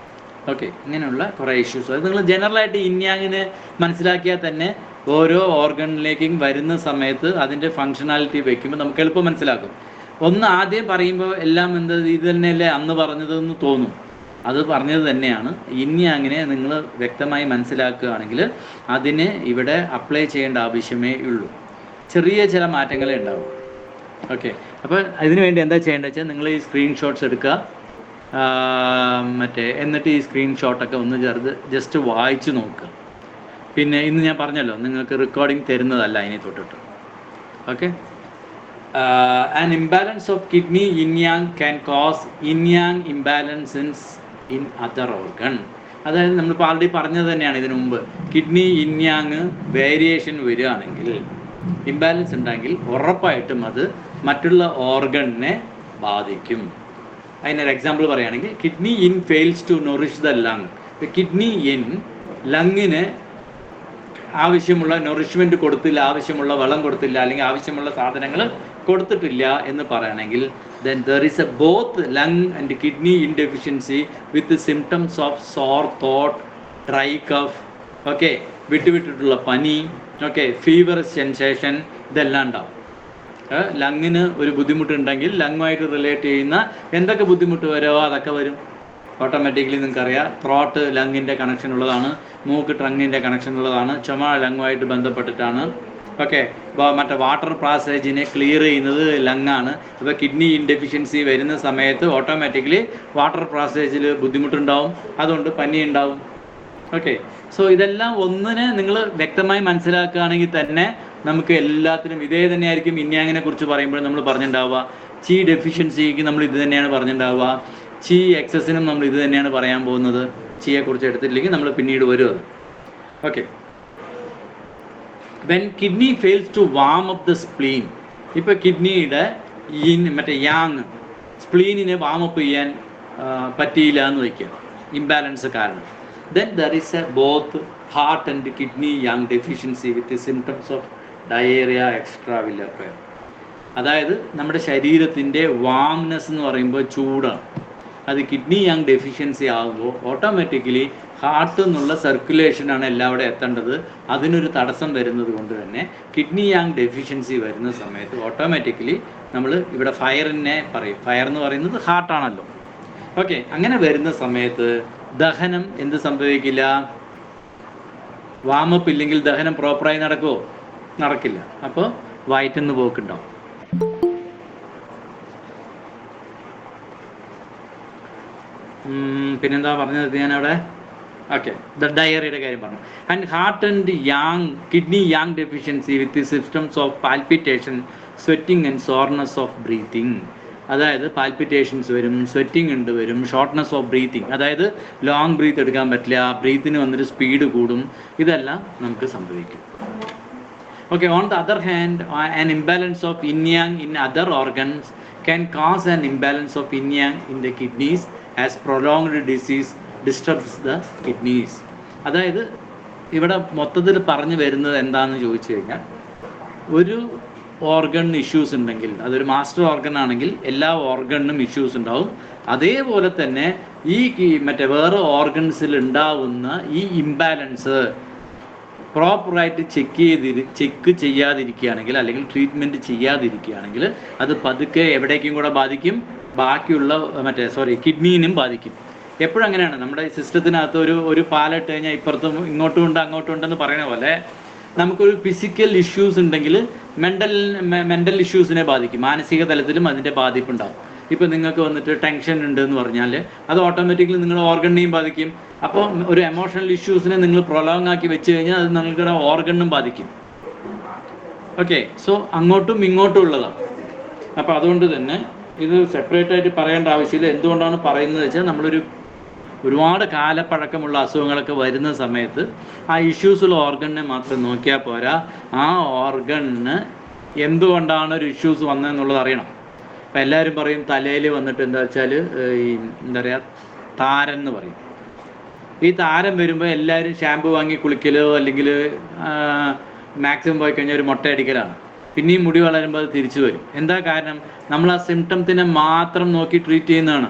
ഓക്കെ, ഇങ്ങനെയുള്ള കുറേ ഇഷ്യൂസ്. അത് നിങ്ങൾ ജനറലായിട്ട് ഇൻയാങ്ങിനെ മനസ്സിലാക്കിയാൽ തന്നെ ഓരോ ഓർഗണിലേക്കും വരുന്ന സമയത്ത് അതിൻ്റെ ഫങ്ഷണാലിറ്റി വയ്ക്കുമ്പോൾ നമുക്ക് എളുപ്പം മനസ്സിലാക്കും. ഒന്ന് ആദ്യം പറയുമ്പോൾ എല്ലാം ഇത് തന്നെയല്ലേ അന്ന് പറഞ്ഞതെന്ന് തോന്നും. അത് പറഞ്ഞത് തന്നെയാണ്. ഇനി അങ്ങനെ നിങ്ങൾ വ്യക്തമായി മനസ്സിലാക്കുകയാണെങ്കിൽ അതിന് ഇവിടെ അപ്ലൈ ചെയ്യേണ്ട ആവശ്യമേ ഉള്ളൂ. ചെറിയ ചില മാറ്റങ്ങളേ ഉണ്ടാവും. ഓക്കെ, അപ്പോൾ അതിനു വേണ്ടി എന്താ ചെയ്യേണ്ടത് വെച്ചാൽ നിങ്ങൾ ഈ സ്ക്രീൻഷോട്ട്സ് എടുക്കുക. എന്നിട്ട് ഈ സ്ക്രീൻഷോട്ടൊക്കെ ഒന്ന് ജസ്റ്റ് വായിച്ച് നോക്കുക. പിന്നെ ഇന്ന് ഞാൻ പറഞ്ഞല്ലോ, നിങ്ങൾക്ക് റെക്കോർഡിംഗ് തരുന്നതല്ല അതിനെ തൊട്ടിട്ട്. Okay, an imbalance of kidney yin-yang can cause yin-yang imbalances in other organ. അതായത് നമ്മളിപ്പോൾ ആൾറെഡി പറഞ്ഞത് തന്നെയാണ് ഇതിനു മുമ്പ്. കിഡ്നി yin-yang വേരിയേഷൻ വരികയാണെങ്കിൽ, ഇംബാലൻസ് ഉണ്ടെങ്കിൽ ഉറപ്പായിട്ടും അത് മറ്റുള്ള ഓർഗണിനെ ബാധിക്കും. അതിനൊരു എക്സാമ്പിൾ പറയുകയാണെങ്കിൽ, kidney yin fails to nourish the lung. Kidney yin ലങ്ങിന് ആവശ്യമുള്ള നൊറിഷ്മെൻറ്റ് കൊടുത്തില്ല, ആവശ്യമുള്ള വെള്ളം കൊടുത്തില്ല, അല്ലെങ്കിൽ ആവശ്യമുള്ള സാധനങ്ങൾ കൊടുത്തിട്ടില്ല എന്ന് പറയുകയാണെങ്കിൽ, then there is a both lung and kidney indeficiency with the symptoms of sore throat, dry cough, okay, വിട്ടുള്ള പനി, ഓക്കെ, ഫീവർ സെൻസേഷൻ, ഇതെല്ലാം ഉണ്ടാവും. ലങ്ങിന് ഒരു ബുദ്ധിമുട്ടുണ്ടെങ്കിൽ ലങ്ങുമായിട്ട് റിലേറ്റ് ചെയ്യുന്ന എന്തൊക്കെ ബുദ്ധിമുട്ട് വരുമോ അതൊക്കെ വരും. ഓട്ടോമാറ്റിക്കലി നിങ്ങൾക്കറിയാം ത്രോട്ട് ലങ്ങിൻ്റെ കണക്ഷൻ ഉള്ളതാണ്, മൂക്ക് ട്രങ്ങിൻ്റെ കണക്ഷൻ ഉള്ളതാണ്, ചുമ ലങ്ങുമായിട്ട് ബന്ധപ്പെട്ടിട്ടാണ്. ഓക്കെ, അപ്പോൾ മറ്റേ വാട്ടർ പാസേജിനെ ക്ലിയർ ചെയ്യുന്നത് ലങ്ങാണ്. അപ്പോൾ കിഡ്നി ഇൻഡെഫിഷ്യൻസി വരുന്ന സമയത്ത് ഓട്ടോമാറ്റിക്കലി വാട്ടർ പാസേജിൽ ബുദ്ധിമുട്ടുണ്ടാവും, അതുകൊണ്ട് പനി ഉണ്ടാവും. ഓക്കെ, സോ ഇതെല്ലാം ഒന്നിനെ നിങ്ങൾ വ്യക്തമായി മനസ്സിലാക്കുകയാണെങ്കിൽ തന്നെ നമുക്ക് എല്ലാത്തിനും ഇതേ തന്നെയായിരിക്കും. ഇൻയാങ്ങിനെ കുറിച്ച് പറയുമ്പോൾ നമ്മൾ പറഞ്ഞിട്ടുണ്ടാവുക, ചി ഡെഫിഷ്യൻസിക്ക് നമ്മൾ ഇത് തന്നെയാണ് പറഞ്ഞിട്ടുണ്ടാവുക, ചി എക്സസിനും നമ്മൾ ഇത് തന്നെയാണ് പറയാൻ പോകുന്നത്. ചിയെ കുറിച്ച് എടുത്തിട്ടില്ലെങ്കിൽ നമ്മൾ പിന്നീട് വരും അത്. Okay, when kidney fails to warm up the spleen, ഇപ്പോൾ കിഡ്നിയുടെ മറ്റേ യാങ് സ്പ്ലീനിനെ വാം അപ്പ് ചെയ്യാൻ പറ്റിയില്ല എന്ന് വയ്ക്കുക, ഇംബാലൻസ് കാരണം. Then there is a both heart and kidney yang deficiency with the symptoms of diarrhea extra will occur. അതായത് നമ്മുടെ ശരീരത്തിൻ്റെ വാംനെസ് എന്ന് പറയുമ്പോൾ ചൂടാണ്. അത് കിഡ്നി യങ് ഡെഫിഷ്യൻസി ആകുമ്പോൾ ഓട്ടോമാറ്റിക്കലി ഹാർട്ടിൽ നിന്നുള്ള സർക്കുലേഷനാണ് എല്ലാവിടെ എത്തേണ്ടത്. അതിനൊരു തടസ്സം വരുന്നത് കൊണ്ട് തന്നെ കിഡ്നി യങ് ഡെഫിഷ്യൻസി വരുന്ന സമയത്ത് ഓട്ടോമാറ്റിക്കലി നമ്മൾ ഇവിടെ ഫയറിനെ പറയും. ഫയർ എന്ന് പറയുന്നത് ഹാർട്ടാണല്ലോ. ഓക്കെ, അങ്ങനെ വരുന്ന സമയത്ത് ദഹനം എന്ത് സംഭവിക്കില്ല? വാമപ്പ് ഇല്ലെങ്കിൽ ദഹനം പ്രോപ്പറായി നടക്കുമോ? നടക്കില്ല. അപ്പോൾ വയറ്റിന്ന് പോക്കുണ്ടാവും. പിന്നെന്താ പറഞ്ഞത് ഞാനവിടെ? ഓക്കെ, ഡയറിയുടെ കാര്യം പറഞ്ഞു. And heart and yang kidney yang deficiency with systems of palpitation, sweating and shortness of breathing. അതായത് പാൽപിറ്റേഷൻസ് വരും, സ്വെറ്റിംഗ് ഉണ്ട് വരും, ഷോർട്ട്നെസ് ഓഫ് ബ്രീത്തിങ്, അതായത് ലോങ് ബ്രീത്ത് എടുക്കാൻ പറ്റില്ല, ബ്രീത്തിന് വന്നിട്ട് സ്പീഡ് കൂടും, ഇതെല്ലാം നമുക്ക് സംഭവിക്കും. Okay, on the other hand an imbalance of yin yang in other organs can cause an imbalance of yin yang in the kidneys as prolonged disease disturbs the kidneys. അതായത് ഇവിടെ മൊത്തത്തിൽ പറഞ്ഞു വരുന്നത് എന്താണെന്ന് ചോദിച്ചു കഴിഞ്ഞാൽ, ഒരു ഓർഗൺ ഇഷ്യൂസ് ഉണ്ടെങ്കിൽ, അതൊരു മാസ്റ്റർ ഓർഗൻ ആണെങ്കിൽ എല്ലാ ഓർഗണിനും ഇഷ്യൂസ് ഉണ്ടാവും. അതേപോലെ തന്നെ മറ്റേ വേറെ ഓർഗൻസിൽ ഉണ്ടാവുന്ന ഈ ഇംബാലൻസ് പ്രോപ്പറായിട്ട് ചെക്ക് ചെയ്യാതിരിക്കുകയാണെങ്കിൽ, അല്ലെങ്കിൽ ട്രീറ്റ്മെൻറ്റ് ചെയ്യാതിരിക്കുകയാണെങ്കിൽ അത് പതുക്കെ എവിടേക്കും കൂടെ ബാധിക്കും, ബാക്കിയുള്ള കിഡ്നീനും ബാധിക്കും. എപ്പോഴും അങ്ങനെയാണ്. നമ്മുടെ സിസ്റ്റത്തിനകത്ത് ഒരു പാലിട്ട് കഴിഞ്ഞാൽ ഇപ്പുറത്തും ഇങ്ങോട്ടും ഉണ്ട് അങ്ങോട്ടും ഉണ്ടെന്ന് പറയുന്ന പോലെ നമുക്കൊരു ഫിസിക്കൽ ഇഷ്യൂസ് ഉണ്ടെങ്കിൽ മെൻ്റൽ ഇഷ്യൂസിനെ ബാധിക്കും. മാനസിക തലത്തിലും അതിൻ്റെ ബാധിപ്പുണ്ടാകും. ഇപ്പോൾ നിങ്ങൾക്ക് വന്നിട്ട് ടെൻഷൻ ഉണ്ട് എന്ന് പറഞ്ഞാൽ അത് ഓട്ടോമാറ്റിക്കലി നിങ്ങളുടെ ഓർഗണിനെയും ബാധിക്കും. അപ്പോൾ ഒരു എമോഷണൽ ഇഷ്യൂസിനെ നിങ്ങൾ പ്രൊലോങ് ആക്കി വെച്ച് കഴിഞ്ഞാൽ അത് നിങ്ങളുടെ ഓർഗണിനും ബാധിക്കും. ഓക്കെ, സോ അങ്ങോട്ടും ഇങ്ങോട്ടും ഉള്ളതാണ്. അപ്പോൾ അതുകൊണ്ട് തന്നെ ഇത് സെപ്പറേറ്റ് ആയിട്ട് പറയേണ്ട ആവശ്യമില്ല. എന്തുകൊണ്ടാണ് പറയുന്നത് വെച്ചാൽ ഒരുപാട് കാലപ്പഴക്കമുള്ള അസുഖങ്ങളൊക്കെ വരുന്ന സമയത്ത് ആ ഇഷ്യൂസുള്ള ഓർഗണിനെ മാത്രം നോക്കിയാൽ പോരാ, ആ ഓർഗണിന് എന്തുകൊണ്ടാണ് ഒരു ഇഷ്യൂസ് വന്നതെന്നുള്ളത് അറിയണം. അപ്പം എല്ലാവരും പറയും തലയിൽ വന്നിട്ട് എന്താ വെച്ചാൽ താരൻ എന്ന് പറയും. ഈ താരൻ വരുമ്പോൾ എല്ലാവരും ഷാമ്പു വാങ്ങി കുളിക്കലോ അല്ലെങ്കിൽ മാക്സിമം പോയി കഴിഞ്ഞാൽ ഒരു മുട്ട അടിക്കലാണ്. പിന്നെയും മുടി വളരുമ്പോൾ അത് തിരിച്ചു വരും. എന്താ കാരണം? നമ്മൾ ആ സിംറ്റംസിനെ മാത്രം നോക്കി ട്രീറ്റ് ചെയ്യുന്നതാണ്.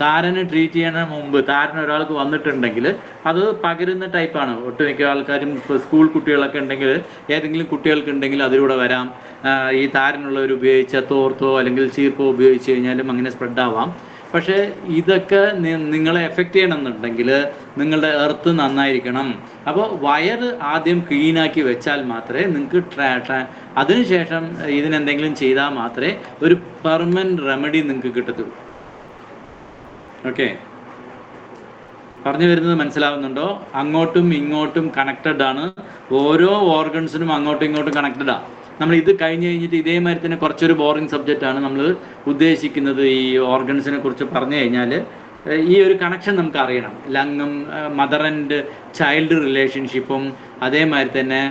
താരന് ട്രീറ്റ് ചെയ്യുന്നതിന് മുമ്പ് താരൻ ഒരാൾക്ക് വന്നിട്ടുണ്ടെങ്കിൽ അത് പകരുന്ന ടൈപ്പാണ്. ഒട്ടുമിക്ക ആൾക്കാരും സ്കൂൾ കുട്ടികളൊക്കെ ഉണ്ടെങ്കിൽ, ഏതെങ്കിലും കുട്ടികൾക്ക് ഉണ്ടെങ്കിൽ അതിലൂടെ വരാം. ഈ താരനുള്ളവർ ഉപയോഗിച്ച തോർത്തോ അല്ലെങ്കിൽ ചീർപ്പോ ഉപയോഗിച്ച് കഴിഞ്ഞാലും അങ്ങനെ സ്പ്രെഡ് ആവാം. പക്ഷേ ഇതൊക്കെ നിങ്ങളെ എഫക്റ്റ് ചെയ്യണമെന്നുണ്ടെങ്കിൽ നിങ്ങളുടെ എർത്ത് നന്നായിരിക്കണം. അപ്പോൾ വയറ് ആദ്യം ക്ലീനാക്കി വെച്ചാൽ മാത്രമേ നിങ്ങൾക്ക് അതിനുശേഷം ഇതിനെന്തെങ്കിലും ചെയ്താൽ മാത്രമേ ഒരു പെർമനൻറ്റ് റെമഡി നിങ്ങൾക്ക് കിട്ടത്തുള്ളൂ. ഓക്കെ, പറഞ്ഞു വരുന്നത് മനസ്സിലാവുന്നുണ്ടോ? അങ്ങോട്ടും ഇങ്ങോട്ടും കണക്റ്റഡ് ആണ്. ഓരോ ഓർഗൻസിനും അങ്ങോട്ടും ഇങ്ങോട്ടും കണക്റ്റഡ് ആണ്. നമ്മൾ ഇത് കഴിഞ്ഞിട്ട് ഇതേമാതിരി തന്നെ കുറച്ചൊരു ബോറിംഗ് സബ്ജക്റ്റാണ് നമ്മൾ ഉദ്ദേശിക്കുന്നത്. ഈ ഓർഗൻസിനെ കുറിച്ച് പറഞ്ഞു കഴിഞ്ഞാൽ ഈ ഒരു കണക്ഷൻ നമുക്ക് അറിയണം. ലങ്ങും മദർ ആൻഡ് ചൈൽഡ് റിലേഷൻഷിപ്പും അതേമാതിരി തന്നെ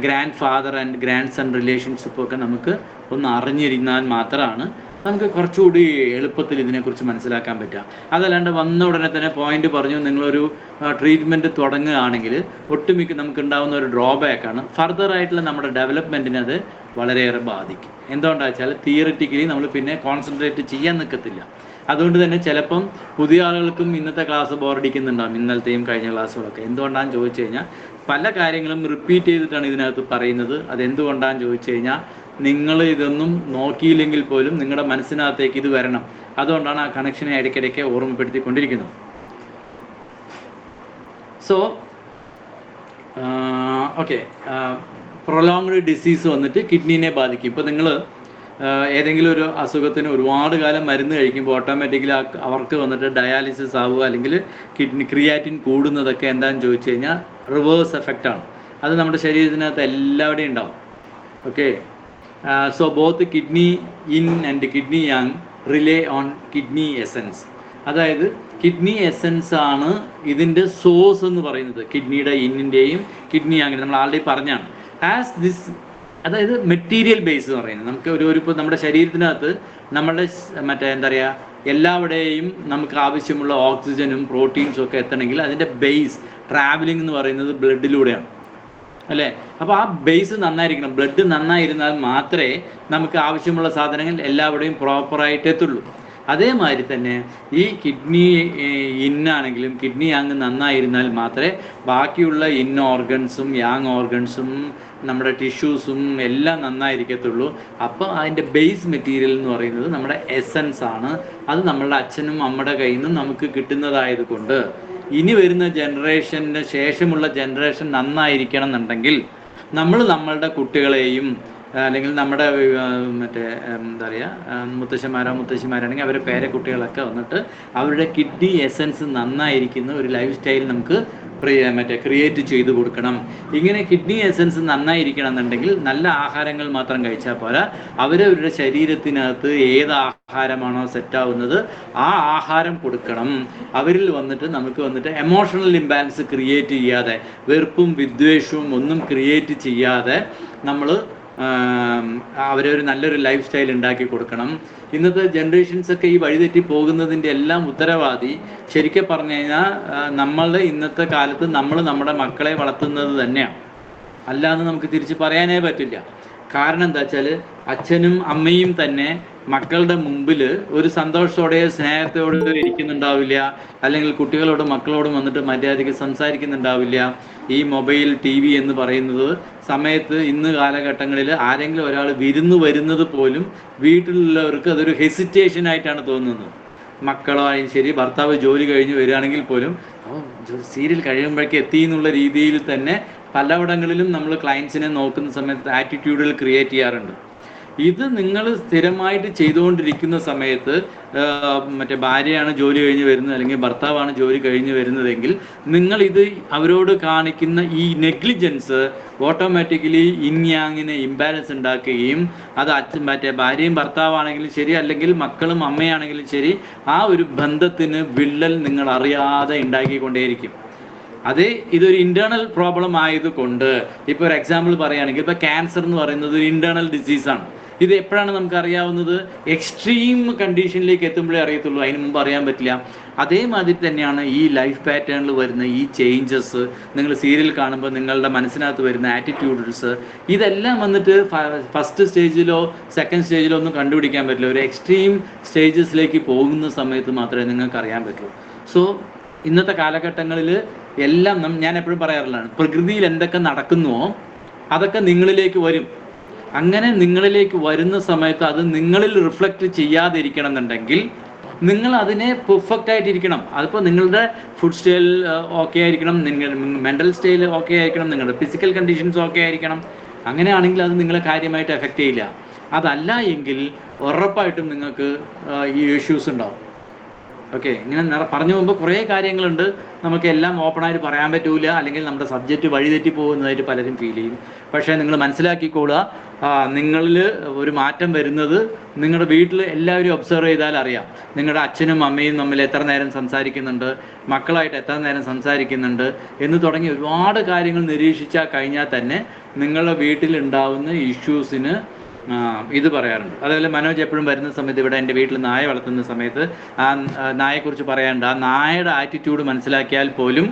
grandfather and grandson റിലേഷൻഷിപ്പും ഒക്കെ നമുക്ക് ഒന്ന് അറിഞ്ഞിരുന്നാൽ മാത്രമാണ് നമുക്ക് കുറച്ചുകൂടി എളുപ്പത്തിൽ ഇതിനെക്കുറിച്ച് മനസ്സിലാക്കാൻ പറ്റുക. അതല്ലാണ്ട് വന്ന ഉടനെ തന്നെ പോയിന്റ് പറഞ്ഞു നിങ്ങളൊരു ട്രീറ്റ്മെൻറ്റ് തുടങ്ങുകയാണെങ്കിൽ ഒട്ടുമിക്ക നമുക്കുണ്ടാകുന്ന ഒരു ഡ്രോബാക്കാണ് ഫർദറായിട്ടുള്ള നമ്മുടെ ഡെവലപ്മെൻറ്റിനെ അത് വളരെയേറെ ബാധിക്കും. എന്തുകൊണ്ടാണെന്ന് വെച്ചാൽ തിയറിറ്റിക്കലി നമ്മൾ പിന്നെ കോൺസെൻട്രേറ്റ് ചെയ്യാൻ നിൽക്കത്തില്ല. അതുകൊണ്ട് തന്നെ ചിലപ്പം പുതിയ ആളുകൾക്കും ഇന്നത്തെ ക്ലാസ് ബോറടിക്കുന്നുണ്ടാകും, ഇന്നലത്തെയും കഴിഞ്ഞ ക്ലാസ്സുകളൊക്കെ. എന്തുകൊണ്ടാണെന്ന് ചോദിച്ചു കഴിഞ്ഞാൽ പല കാര്യങ്ങളും റിപ്പീറ്റ് ചെയ്തിട്ടാണ് ഇതിനകത്ത് പറയുന്നത്. അതെന്തുകൊണ്ടാണെന്ന് ചോദിച്ചു കഴിഞ്ഞാൽ നിങ്ങൾ ഇതൊന്നും നോക്കിയില്ലെങ്കിൽ പോലും നിങ്ങളുടെ മനസ്സിനകത്തേക്ക് ഇത് വരണം. അതുകൊണ്ടാണ് ആ കണക്ഷനെ ഇടയ്ക്കിടയ്ക്ക് ഓർമ്മപ്പെടുത്തിക്കൊണ്ടിരിക്കുന്നത്. സോ ഓക്കെ, പ്രൊലോങ്ഡ് ഡിസീസ് വന്നിട്ട് കിഡ്നീനെ ബാധിക്കും. ഇപ്പോൾ നിങ്ങൾ ഏതെങ്കിലും ഒരു അസുഖത്തിന് ഒരുപാട് കാലം മരുന്ന് കഴിക്കുമ്പോൾ ഓട്ടോമാറ്റിക്കലി അവർക്ക് വന്നിട്ട് ഡയാലിസിസ് ആവുക, അല്ലെങ്കിൽ ക്രിയാറ്റിൻ കൂടുന്നതൊക്കെ എന്താണെന്ന് ചോദിച്ചു കഴിഞ്ഞാൽ റിവേഴ്സ് എഫക്റ്റാണ്. അത് നമ്മുടെ ശരീരത്തിനകത്ത് എല്ലാവിടെയും ഉണ്ടാവും. Okay, so both kidney yin and kidney Yang relay on kidney essence. അതായത് കിഡ്നി എസൻസ് ആണ് ഇതിൻ്റെ സോഴ്സ് എന്ന് പറയുന്നത്. കിഡ്നിയുടെ ഇന്നിൻ്റെയും കിഡ്നി യാങ്ങിൻ്റെ നമ്മൾ ആൾറെഡി പറഞ്ഞാണ്. ആസ് ദിസ്, അതായത് മെറ്റീരിയൽ ബേസ് എന്ന് പറയുന്നത്, നമുക്ക് ഇപ്പോൾ നമ്മുടെ ശരീരത്തിനകത്ത് നമ്മളുടെ എന്താ പറയുക, എല്ലാവിടെയും നമുക്ക് ആവശ്യമുള്ള ഓക്സിജനും പ്രോട്ടീൻസും ഒക്കെ എത്തണമെങ്കിൽ അതിൻ്റെ ബേസ് ട്രാവലിംഗ് എന്ന് പറയുന്നത് ബ്ലഡിലൂടെയാണ്, അല്ലേ? അപ്പോൾ ആ ബേസ് നന്നായിരിക്കണം. ബ്ലഡ് നന്നായിരുന്നാൽ മാത്രമേ നമുക്ക് ആവശ്യമുള്ള സാധനങ്ങൾ എല്ലാവിടെയും പ്രോപ്പറായിട്ട് എത്തുള്ളൂ. അതേമാതിരി തന്നെ ഈ കിഡ്നി ഇന്നാണെങ്കിലും കിഡ്നി യാങ് നന്നായിരുന്നാൽ മാത്രമേ ബാക്കിയുള്ള ഇൻ ഓർഗൻസും യാങ് ഓർഗൻസും നമ്മുടെ ടിഷ്യൂസും എല്ലാം നന്നായിരിക്കത്തുള്ളൂ. അപ്പോൾ അതിൻ്റെ ബേസ് മെറ്റീരിയൽ എന്ന് പറയുന്നത് നമ്മുടെ എസൻസ് ആണ്. അത് നമ്മളുടെ അച്ഛനും അമ്മയുടെ കയ്യിൽ നിന്നും നമുക്ക് കിട്ടുന്നതായത് കൊണ്ട് ഇനി വരുന്ന ജനറേഷന് ശേഷമുള്ള ജനറേഷൻ നന്നായിരിക്കണം എന്നുണ്ടെങ്കിൽ നമ്മൾ നമ്മളുടെ കുട്ടികളെയും അല്ലെങ്കിൽ നമ്മുടെ എന്താ പറയുക, മുത്തശ്ശിമാരാണെങ്കിൽ അവരുടെ പേരക്കുട്ടികളൊക്കെ വന്നിട്ട് അവരുടെ കിഡ്നി എസൻസ് നന്നായിരിക്കുന്ന ഒരു ലൈഫ് സ്റ്റൈൽ നമുക്ക് ക്രിയേറ്റ് ചെയ്ത് കൊടുക്കണം. ഇങ്ങനെ കിഡ്നി എസൻസ് നന്നായിരിക്കണം എന്നുണ്ടെങ്കിൽ നല്ല ആഹാരങ്ങൾ മാത്രം കഴിച്ചാൽ പോരാ, അവരവരുടെ ശരീരത്തിനകത്ത് ഏത് ആഹാരമാണോ സെറ്റാവുന്നത് ആ ആഹാരം കൊടുക്കണം. അവരിൽ വന്നിട്ട് നമുക്ക് വന്നിട്ട് എമോഷണൽ ഇംബാലൻസ് ക്രിയേറ്റ് ചെയ്യാതെ, വെറുപ്പും വിദ്വേഷവും ഒന്നും ക്രിയേറ്റ് ചെയ്യാതെ നമ്മൾ അവരൊരു നല്ലൊരു ലൈഫ് സ്റ്റൈൽ ഉണ്ടാക്കി കൊടുക്കണം. ഇന്നത്തെ ജനറേഷൻസൊക്കെ ഈ വഴിതെറ്റി പോകുന്നതിൻ്റെ എല്ലാം ഉത്തരവാദി ശരിക്കും പറഞ്ഞു കഴിഞ്ഞാൽ നമ്മളുടെ ഇന്നത്തെ കാലത്ത് നമ്മൾ നമ്മുടെ മക്കളെ വളർത്തുന്നത് തന്നെയാണ്, അല്ലാന്ന് നമുക്ക് തിരിച്ച് പറയാനേ പറ്റില്ല. കാരണം എന്താ വെച്ചാൽ അച്ഛനും അമ്മയും തന്നെ മക്കളുടെ മുമ്പിൽ ഒരു സന്തോഷത്തോടെ സ്നേഹത്തോടെ ഇരിക്കുന്നുണ്ടാവില്ല, അല്ലെങ്കിൽ കുട്ടികളോട് മക്കളോടും വന്നിട്ട് മര്യാദയ്ക്ക് സംസാരിക്കുന്നുണ്ടാവില്ല. ഈ മൊബൈൽ TV എന്ന് പറയുന്നത് സമയത്ത് ഇന്ന് കാലഘട്ടങ്ങളിൽ ആരെങ്കിലും ഒരാൾ വിരുന്ന് വരുന്നത് പോലും വീട്ടിലുള്ളവർക്ക് അതൊരു ഹെസിറ്റേഷൻ ആയിട്ടാണ് തോന്നുന്നത്. മക്കളോ ആയാലും ശരി, ഭർത്താവ് ജോലി കഴിഞ്ഞ് വരികയാണെങ്കിൽ പോലും സീരിയൽ കഴിയുമ്പോഴേക്ക് എത്തി എന്നുള്ള രീതിയിൽ തന്നെ പലയിടങ്ങളിലും നമ്മൾ ക്ലയൻസിനെ നോക്കുന്ന സമയത്ത് ആറ്റിറ്റ്യൂഡുകൾ ക്രിയേറ്റ് ചെയ്യാറുണ്ട്. ഇത് നിങ്ങൾ സ്ഥിരമായിട്ട് ചെയ്തുകൊണ്ടിരിക്കുന്ന സമയത്ത് ഭാര്യയാണ് ജോലി കഴിഞ്ഞ് വരുന്നത് അല്ലെങ്കിൽ ഭർത്താവാണ് ജോലി കഴിഞ്ഞ് വരുന്നതെങ്കിൽ നിങ്ങൾ ഇത് അവരോട് കാണിക്കുന്ന ഈ നെഗ്ലിജൻസ് ഓട്ടോമാറ്റിക്കലി ഇൻ യാങ്ങിന് ഇംബാലൻസ് ഉണ്ടാക്കുകയും അത് ഭാര്യയും ഭർത്താവാണെങ്കിലും ശരി, അല്ലെങ്കിൽ മക്കളും അമ്മയാണെങ്കിലും ശരി, ആ ഒരു ബന്ധത്തിന് വിള്ളൽ നിങ്ങൾ അറിയാതെ ഉണ്ടാക്കിക്കൊണ്ടേയിരിക്കും. അത് ഇതൊരു ഇന്റേണൽ പ്രോബ്ലം ആയതുകൊണ്ട്, ഇപ്പോൾ ഒരു എക്സാമ്പിൾ പറയുകയാണെങ്കിൽ ഇപ്പോൾ ക്യാൻസർ എന്ന് പറയുന്നത് ഒരു ഇന്റേണൽ ഡിസീസാണ്. ഇത് എപ്പോഴാണ് നമുക്ക് അറിയാവുന്നത്? എക്സ്ട്രീം കണ്ടീഷനിലേക്ക് എത്തുമ്പോഴേ അറിയത്തുള്ളൂ, അതിന് മുമ്പ് അറിയാൻ പറ്റില്ല. അതേമാതിരി തന്നെയാണ് ഈ ലൈഫ് പാറ്റേണിൽ വരുന്ന ഈ ചേഞ്ചസ്. നിങ്ങൾ സീരിയൽ കാണുമ്പോൾ നിങ്ങളുടെ മനസ്സിനകത്ത് വരുന്ന ആറ്റിറ്റ്യൂഡ്സ്, ഇതെല്ലാം വന്നിട്ട് ഫസ്റ്റ് സ്റ്റേജിലോ സെക്കൻഡ് സ്റ്റേജിലോ ഒന്നും കണ്ടുപിടിക്കാൻ പറ്റില്ല. ഒരു എക്സ്ട്രീം സ്റ്റേജസിലേക്ക് പോകുന്ന സമയത്ത് മാത്രമേ നിങ്ങൾക്ക് അറിയാൻ പറ്റൂ. സോ ഇന്നത്തെ കാലഘട്ടങ്ങളിൽ എല്ലാം ഞാൻ എപ്പോഴും പറയാറുള്ളതാണ്, പ്രകൃതിയിൽ എന്തൊക്കെ നടക്കുന്നുവോ അതൊക്കെ നിങ്ങളിലേക്ക് വരും. അങ്ങനെ നിങ്ങളിലേക്ക് വരുന്ന സമയത്ത് അത് നിങ്ങളിൽ റിഫ്ലക്റ്റ് ചെയ്യാതിരിക്കണം എന്നുണ്ടെങ്കിൽ നിങ്ങൾ അതിനെ പെർഫെക്റ്റ് ആയിട്ടിരിക്കണം. അതിപ്പോൾ നിങ്ങളുടെ ഫുഡ് സ്റ്റൈൽ ഓക്കെ ആയിരിക്കണം, നിങ്ങളുടെ മെൻ്റൽ സ്റ്റൈൽ ഓക്കെ ആയിരിക്കണം, നിങ്ങളുടെ ഫിസിക്കൽ കണ്ടീഷൻസ് ഓക്കെ ആയിരിക്കണം. അങ്ങനെയാണെങ്കിൽ അത് നിങ്ങളെ കാര്യമായിട്ട് എഫക്റ്റ് ചെയ്യില്ല. അതല്ല എങ്കിൽ ഉറപ്പായിട്ടും നിങ്ങൾക്ക് ഈ ഇഷ്യൂസ് ഉണ്ടാവും. ഓക്കെ, ഇങ്ങനെ പറഞ്ഞു പോകുമ്പോൾ കുറേ കാര്യങ്ങളുണ്ട്, നമുക്ക് എല്ലാം ഓപ്പണായിട്ട് പറയാൻ പറ്റൂല, അല്ലെങ്കിൽ നമ്മുടെ സബ്ജക്റ്റ് വഴിതെറ്റി പോകുന്നതായിട്ട് പലരും ഫീൽ ചെയ്യും. പക്ഷേ നിങ്ങൾ മനസ്സിലാക്കിക്കോളുക, നിങ്ങളിൽ ഒരു മാറ്റം വരുന്നത് നിങ്ങളുടെ വീട്ടിൽ എല്ലാവരും ഒബ്സർവ് ചെയ്താൽ അറിയാം. നിങ്ങളുടെ അച്ഛനും അമ്മയും തമ്മിൽ എത്ര നേരം സംസാരിക്കുന്നുണ്ട്, മക്കളായിട്ട് എത്ര നേരം സംസാരിക്കുന്നുണ്ട് എന്ന് തുടങ്ങി ഒരുപാട് കാര്യങ്ങൾ നിരീക്ഷിച്ചാൽ കഴിഞ്ഞാൽ തന്നെ നിങ്ങളുടെ വീട്ടിലുണ്ടാവുന്ന ഇഷ്യൂസിന് ഇത് പറയാറുണ്ട്. അതേപോലെ മനോജ് എപ്പോഴും വരുന്ന സമയത്ത് ഇവിടെ എൻ്റെ വീട്ടിൽ നായ വളർത്തുന്ന സമയത്ത് ആ നായെക്കുറിച്ച് പറയാറുണ്ട്. ആ നായയുടെ ആറ്റിറ്റ്യൂഡ് മനസ്സിലാക്കിയാൽ പോലും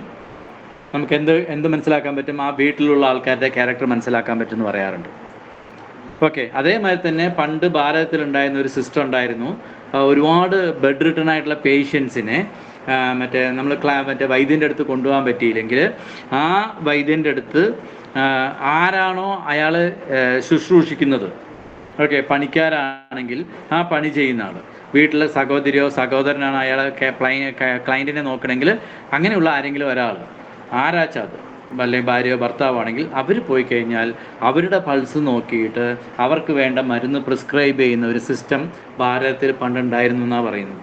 നമുക്ക് എന്ത് മനസ്സിലാക്കാൻ പറ്റും? ആ വീട്ടിലുള്ള ആൾക്കാരുടെ ക്യാരക്ടർ മനസ്സിലാക്കാൻ പറ്റും എന്ന് പറയാറുണ്ട്. ഓക്കെ, അതേമാതിരി തന്നെ പണ്ട് ഭാരതത്തിലുണ്ടായിരുന്ന ഒരു സിസ്റ്റം ഉണ്ടായിരുന്നു. ഒരുപാട് ബെഡ് റിട്ടൺ ആയിട്ടുള്ള പേഷ്യൻസിനെ നമ്മൾ വൈദ്യൻ്റെ അടുത്ത് കൊണ്ടുപോകാൻ പറ്റിയില്ലെങ്കിൽ ആ വൈദ്യൻ്റെ അടുത്ത് ആരാണോ അയാൾ ശുശ്രൂഷിക്കുന്നത്, ഓക്കെ, പണിക്കാരാണെങ്കിൽ ആ പണി ചെയ്യുന്ന ആൾ, വീട്ടിലെ സഹോദരിയോ സഹോദരനാണ് അയാൾ ക്ലയൻറ്റിനെ നോക്കണമെങ്കിൽ അങ്ങനെയുള്ള ആരെങ്കിലും ഒരാൾ ആരാച്ചാ അത്, അല്ലെങ്കിൽ ഭാര്യയോ ഭർത്താവാണെങ്കിൽ അവർ പോയി കഴിഞ്ഞാൽ അവരുടെ പൾസ് നോക്കിയിട്ട് അവർക്ക് വേണ്ട മരുന്ന് പ്രിസ്ക്രൈബ് ചെയ്യുന്ന ഒരു സിസ്റ്റം ഭാരതത്തിൽ പണ്ടുണ്ടായിരുന്നു എന്നാണ് പറയുന്നത്.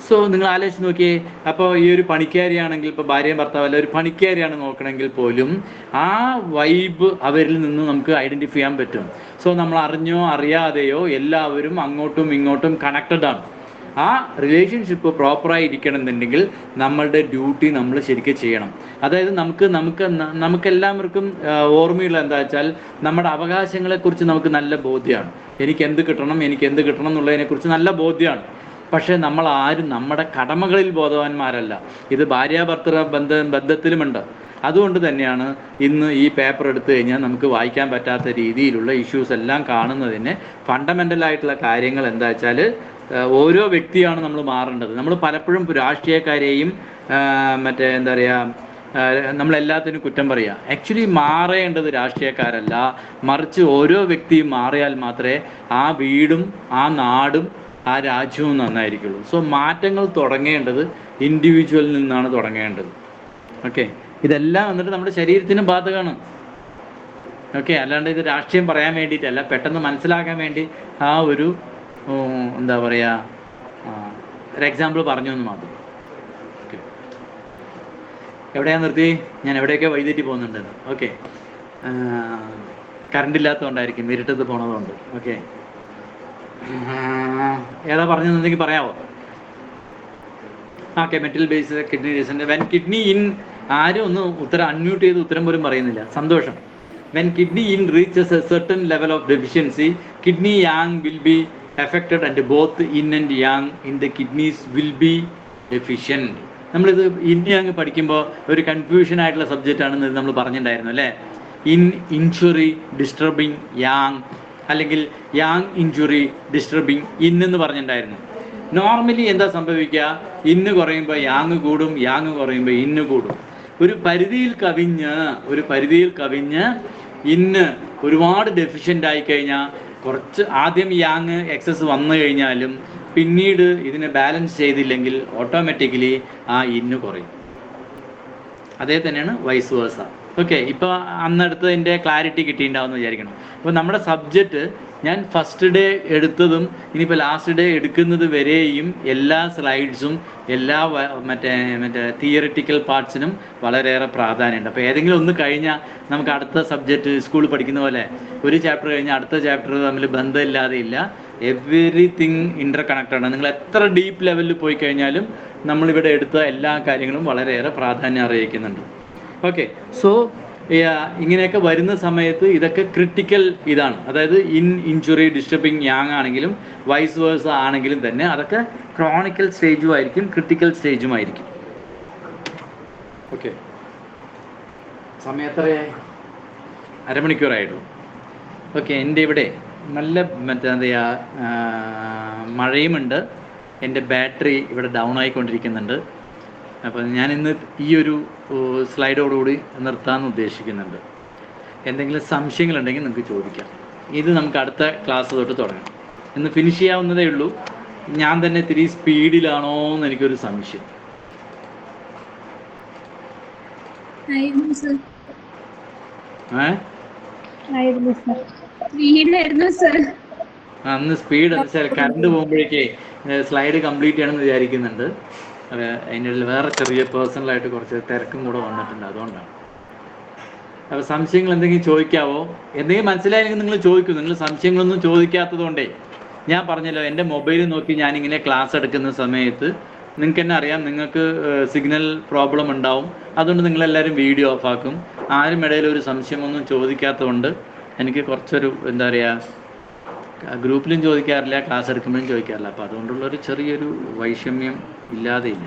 സോ നിങ്ങൾ ആലോചിച്ച് നോക്കിയേ, അപ്പോൾ ഈ ഒരു പണിക്കാരിയാണെങ്കിൽ, ഇപ്പോൾ ഭാര്യയും ഭർത്താവല്ല ഒരു പണിക്കാരിയാണ് നോക്കണമെങ്കിൽ പോലും ആ വൈബ് അവരിൽ നിന്ന് നമുക്ക് ഐഡൻറ്റിഫൈ ചെയ്യാൻ പറ്റും. സോ നമ്മൾ അറിഞ്ഞോ അറിയാതെയോ എല്ലാവരും അങ്ങോട്ടും ഇങ്ങോട്ടും കണക്റ്റഡ് ആണ്. ആ റിലേഷൻഷിപ്പ് പ്രോപ്പറായി ഇരിക്കണമെന്നുണ്ടെങ്കിൽ നമ്മളുടെ ഡ്യൂട്ടി നമ്മൾ ശരിക്കും ചെയ്യണം. അതായത് നമുക്കെല്ലാവർക്കും ഓർമ്മയുള്ള എന്താ വെച്ചാൽ നമ്മുടെ അവകാശങ്ങളെക്കുറിച്ച് നമുക്ക് നല്ല ബോധ്യമാണ്. എനിക്ക് എന്ത് കിട്ടണം എന്നുള്ളതിനെക്കുറിച്ച് നല്ല ബോധ്യമാണ്. പക്ഷേ നമ്മൾ ആരും നമ്മുടെ കടമകളിൽ ബോധവാന്മാരല്ല. ഇത് ഭാര്യാഭർത്തൃ ബന്ധത്തിലുമുണ്ട്. അതുകൊണ്ട് തന്നെയാണ് ഇന്ന് ഈ പേപ്പർ എടുത്തു കഴിഞ്ഞാൽ നമുക്ക് വായിക്കാൻ പറ്റാത്ത രീതിയിലുള്ള ഇഷ്യൂസ് എല്ലാം കാണുന്നതിന് ഫണ്ടമെൻ്റൽ ആയിട്ടുള്ള കാര്യങ്ങൾ എന്താ വെച്ചാൽ ഓരോ വ്യക്തിയാണ് നമ്മൾ മാറേണ്ടത്. നമ്മൾ പലപ്പോഴും രാഷ്ട്രീയക്കാരെയും എന്താ പറയുക, നമ്മളെല്ലാത്തിനും കുറ്റം പറയുക. ആക്ച്വലി മാറേണ്ടത് രാഷ്ട്രീയക്കാരല്ല, മറിച്ച് ഓരോ വ്യക്തിയും മാറിയാൽ മാത്രമേ ആ വീടും ആ നാടും ആ രാജ്യവും നന്നായിരിക്കുള്ളൂ. സോ മാറ്റങ്ങൾ തുടങ്ങേണ്ടത് ഇൻഡിവിജ്വലിൽ നിന്നാണ് തുടങ്ങേണ്ടത്. ഓക്കെ, ഇതെല്ലാം വന്നിട്ട് നമ്മുടെ ശരീരത്തിനും ബാധകമാണ്. ഓക്കെ, അല്ലാണ്ട് ഇത് രാഷ്ട്രീയം പറയാൻ വേണ്ടിയിട്ടല്ല, പെട്ടെന്ന് മനസ്സിലാക്കാൻ വേണ്ടി ആ ഒരു എന്താ പറയുക ഒരു എക്സാമ്പിൾ പറഞ്ഞു എന്ന് മാത്രം. ഓക്കെ, എവിടെയാ നിർത്തി? ഞാൻ എവിടെയൊക്കെ വഴിതെറ്റി പോകുന്നുണ്ട്. ഓക്കെ, കറണ്ട് ഇല്ലാത്തതുകൊണ്ടായിരിക്കും, ഇരുട്ടത്ത് പോണതുകൊണ്ട്. ഓക്കെ, ഏതാ പറഞ്ഞെന്നുണ്ടെങ്കിൽ പറയാമോ? Okay, metal based kidney disease. When kidney in, ആരും ഒന്ന് ഉത്തരം അൺമ്യൂട്ട് ചെയ്ത് ഉത്തരം പോലും പറയുന്നില്ല. സന്തോഷം. When kidney in reaches A certain level of deficiency, kidney Yang will be affected and both yin and yang in the kidneys will be deficient. നമ്മളിത് yin yang പഠിക്കുമ്പോൾ ഒരു കൺഫ്യൂഷൻ ആയിട്ടുള്ള സബ്ജക്റ്റ് ആണെന്ന് നമ്മൾ പറഞ്ഞിട്ടുണ്ടായിരുന്നു അല്ലേ? ഇൻജുറി ഡിസ്റ്റർബിങ് യാങ്, അല്ലെങ്കിൽ Yang injury disturbing in എന്ന് പറഞ്ഞിട്ടുണ്ടായിരുന്നു. നോർമലി എന്താ സംഭവിക്കുക? ഇന്ന് കുറയുമ്പോൾ യാങ് കൂടും, യാങ് കുറയുമ്പോൾ ഇന്ന് കൂടും. ഒരു പരിധിയിൽ കവിഞ്ഞ് ഇന്ന് ഒരുപാട് ഡെഫിഷ്യൻ്റ് ആയിക്കഴിഞ്ഞാൽ കുറച്ച് ആദ്യം യാങ് എക്സസ് വന്നു കഴിഞ്ഞാലും പിന്നീട് ഇതിനെ ബാലൻസ് ചെയ്തില്ലെങ്കിൽ ഓട്ടോമാറ്റിക്കലി ആ ഇന്ന് കുറയും. അതേ തന്നെയാണ് വൈസ് വേഴ്സ. ഓക്കെ, ഇപ്പോൾ അന്നെടുത്തതിൻ്റെ ക്ലാരിറ്റി കിട്ടിയിട്ടുണ്ടാവുമെന്ന് വിചാരിക്കണം. അപ്പോൾ നമ്മുടെ സബ്ജക്റ്റ് ഞാൻ ഫസ്റ്റ് ഡേ എടുത്തതും ഇനിയിപ്പോൾ ലാസ്റ്റ് ഡേ എടുക്കുന്നത് വരെയും എല്ലാ സ്ലൈഡ്സും എല്ലാ മറ്റേ തിയറിറ്റിക്കൽ പാർട്സിനും വളരെയേറെ പ്രാധാന്യമുണ്ട്. അപ്പോൾ ഏതെങ്കിലും ഒന്ന് കഴിഞ്ഞാൽ നമുക്ക് അടുത്ത സബ്ജക്റ്റ് സ്കൂളിൽ പഠിക്കുന്ന പോലെ ഒരു ചാപ്റ്റർ കഴിഞ്ഞാൽ അടുത്ത ചാപ്റ്റർ തമ്മിൽ ബന്ധമില്ലാതെ ഇല്ല. എവറിത്തിങ് ഇൻ്റർ കണക്റ്റഡ് ആണ്. നിങ്ങൾ എത്ര ഡീപ്പ് ലെവലിൽ പോയി കഴിഞ്ഞാലും നമ്മളിവിടെ എടുത്ത എല്ലാ കാര്യങ്ങളും വളരെയേറെ പ്രാധാന്യം അറിയിക്കുന്നുണ്ട്. ഓക്കെ, സോ ഇങ്ങനെയൊക്കെ വരുന്ന സമയത്ത് ഇതൊക്കെ ക്രിട്ടിക്കൽ ഇതാണ്. അതായത് ഇൻജുറി ഡിസ്റ്റർബിങ് യാങ് ആണെങ്കിലും വൈസ് വേഴ്സ ആണെങ്കിലും തന്നെ അതൊക്കെ ക്രോണിക്കൽ സ്റ്റേജും ആയിരിക്കും, ക്രിട്ടിക്കൽ സ്റ്റേജും ആയിരിക്കും. ഓക്കെ, സമയം എത്രയായി? അരമണിക്കൂറായിട്ടുള്ളൂ. ഓക്കെ, എൻ്റെ ഇവിടെ നല്ല എന്താ പറയുക മഴയുമുണ്ട്. എൻ്റെ ബാറ്ററി ഇവിടെ ഡൗൺ ആയിക്കൊണ്ടിരിക്കുന്നുണ്ട്. അപ്പോൾ ഞാനിന്ന് ഈ ഒരു സ്ലൈഡോടുകൂടി നിർത്താമെന്ന് ഉദ്ദേശിക്കുന്നുണ്ട്. എന്തെങ്കിലും സംശയങ്ങളുണ്ടെങ്കിൽ നിങ്ങൾക്ക് ചോദിക്കാം. ഇത് നമുക്ക് അടുത്ത ക്ലാസ് തൊട്ട് തുടങ്ങാം. ഇന്ന് ഫിനിഷ് ചെയ്യാവുന്നതേ ഉള്ളൂ. ഞാൻ തന്നെ ഇത്തിരി സ്പീഡിലാണോ എന്ന് എനിക്കൊരു സംശയം. അന്ന് സ്പീഡ് കറണ്ട് പോകുമ്പോഴേക്കേ സ്ലൈഡ് കംപ്ലീറ്റ് ചെയ്യണമെന്ന് വിചാരിക്കുന്നുണ്ട്. അതിൻ്റെ വേറെ ചെറിയ പേഴ്സണലായിട്ട് കുറച്ച് തിരക്കും കൂടെ വന്നിട്ടുണ്ട്, അതുകൊണ്ടാണ്. അപ്പോൾ സംശയങ്ങൾ എന്തെങ്കിലും ചോദിക്കാവോ? എന്തെങ്കിലും മനസ്സിലായെങ്കിൽ നിങ്ങൾ ചോദിക്കൂ. നിങ്ങൾ സംശയങ്ങളൊന്നും ചോദിക്കാത്തത് കൊണ്ടേ ഞാൻ പറഞ്ഞല്ലോ, എൻ്റെ മൊബൈൽ നോക്കി ഞാനിങ്ങനെ ക്ലാസ് എടുക്കുന്ന സമയത്ത് നിങ്ങൾക്ക് തന്നെ അറിയാം, നിങ്ങൾക്ക് സിഗ്നൽ പ്രോബ്ലം ഉണ്ടാവും. അതുകൊണ്ട് നിങ്ങളെല്ലാവരും വീഡിയോ ഓഫാക്കും. ആരും ഇടയിൽ ഒരു സംശയമൊന്നും ചോദിക്കാത്തതുകൊണ്ട് എനിക്ക് കുറച്ചൊരു എന്താ പറയുക, ഗ്രൂപ്പിലും ചോദിക്കാറില്ല, ക്ലാസ് എടുക്കുമ്പോഴും ചോദിക്കാറില്ല. അപ്പോൾ അതുകൊണ്ടുള്ളൊരു ചെറിയൊരു വൈഷമ്യം ഇല്ലാതെയില്ല.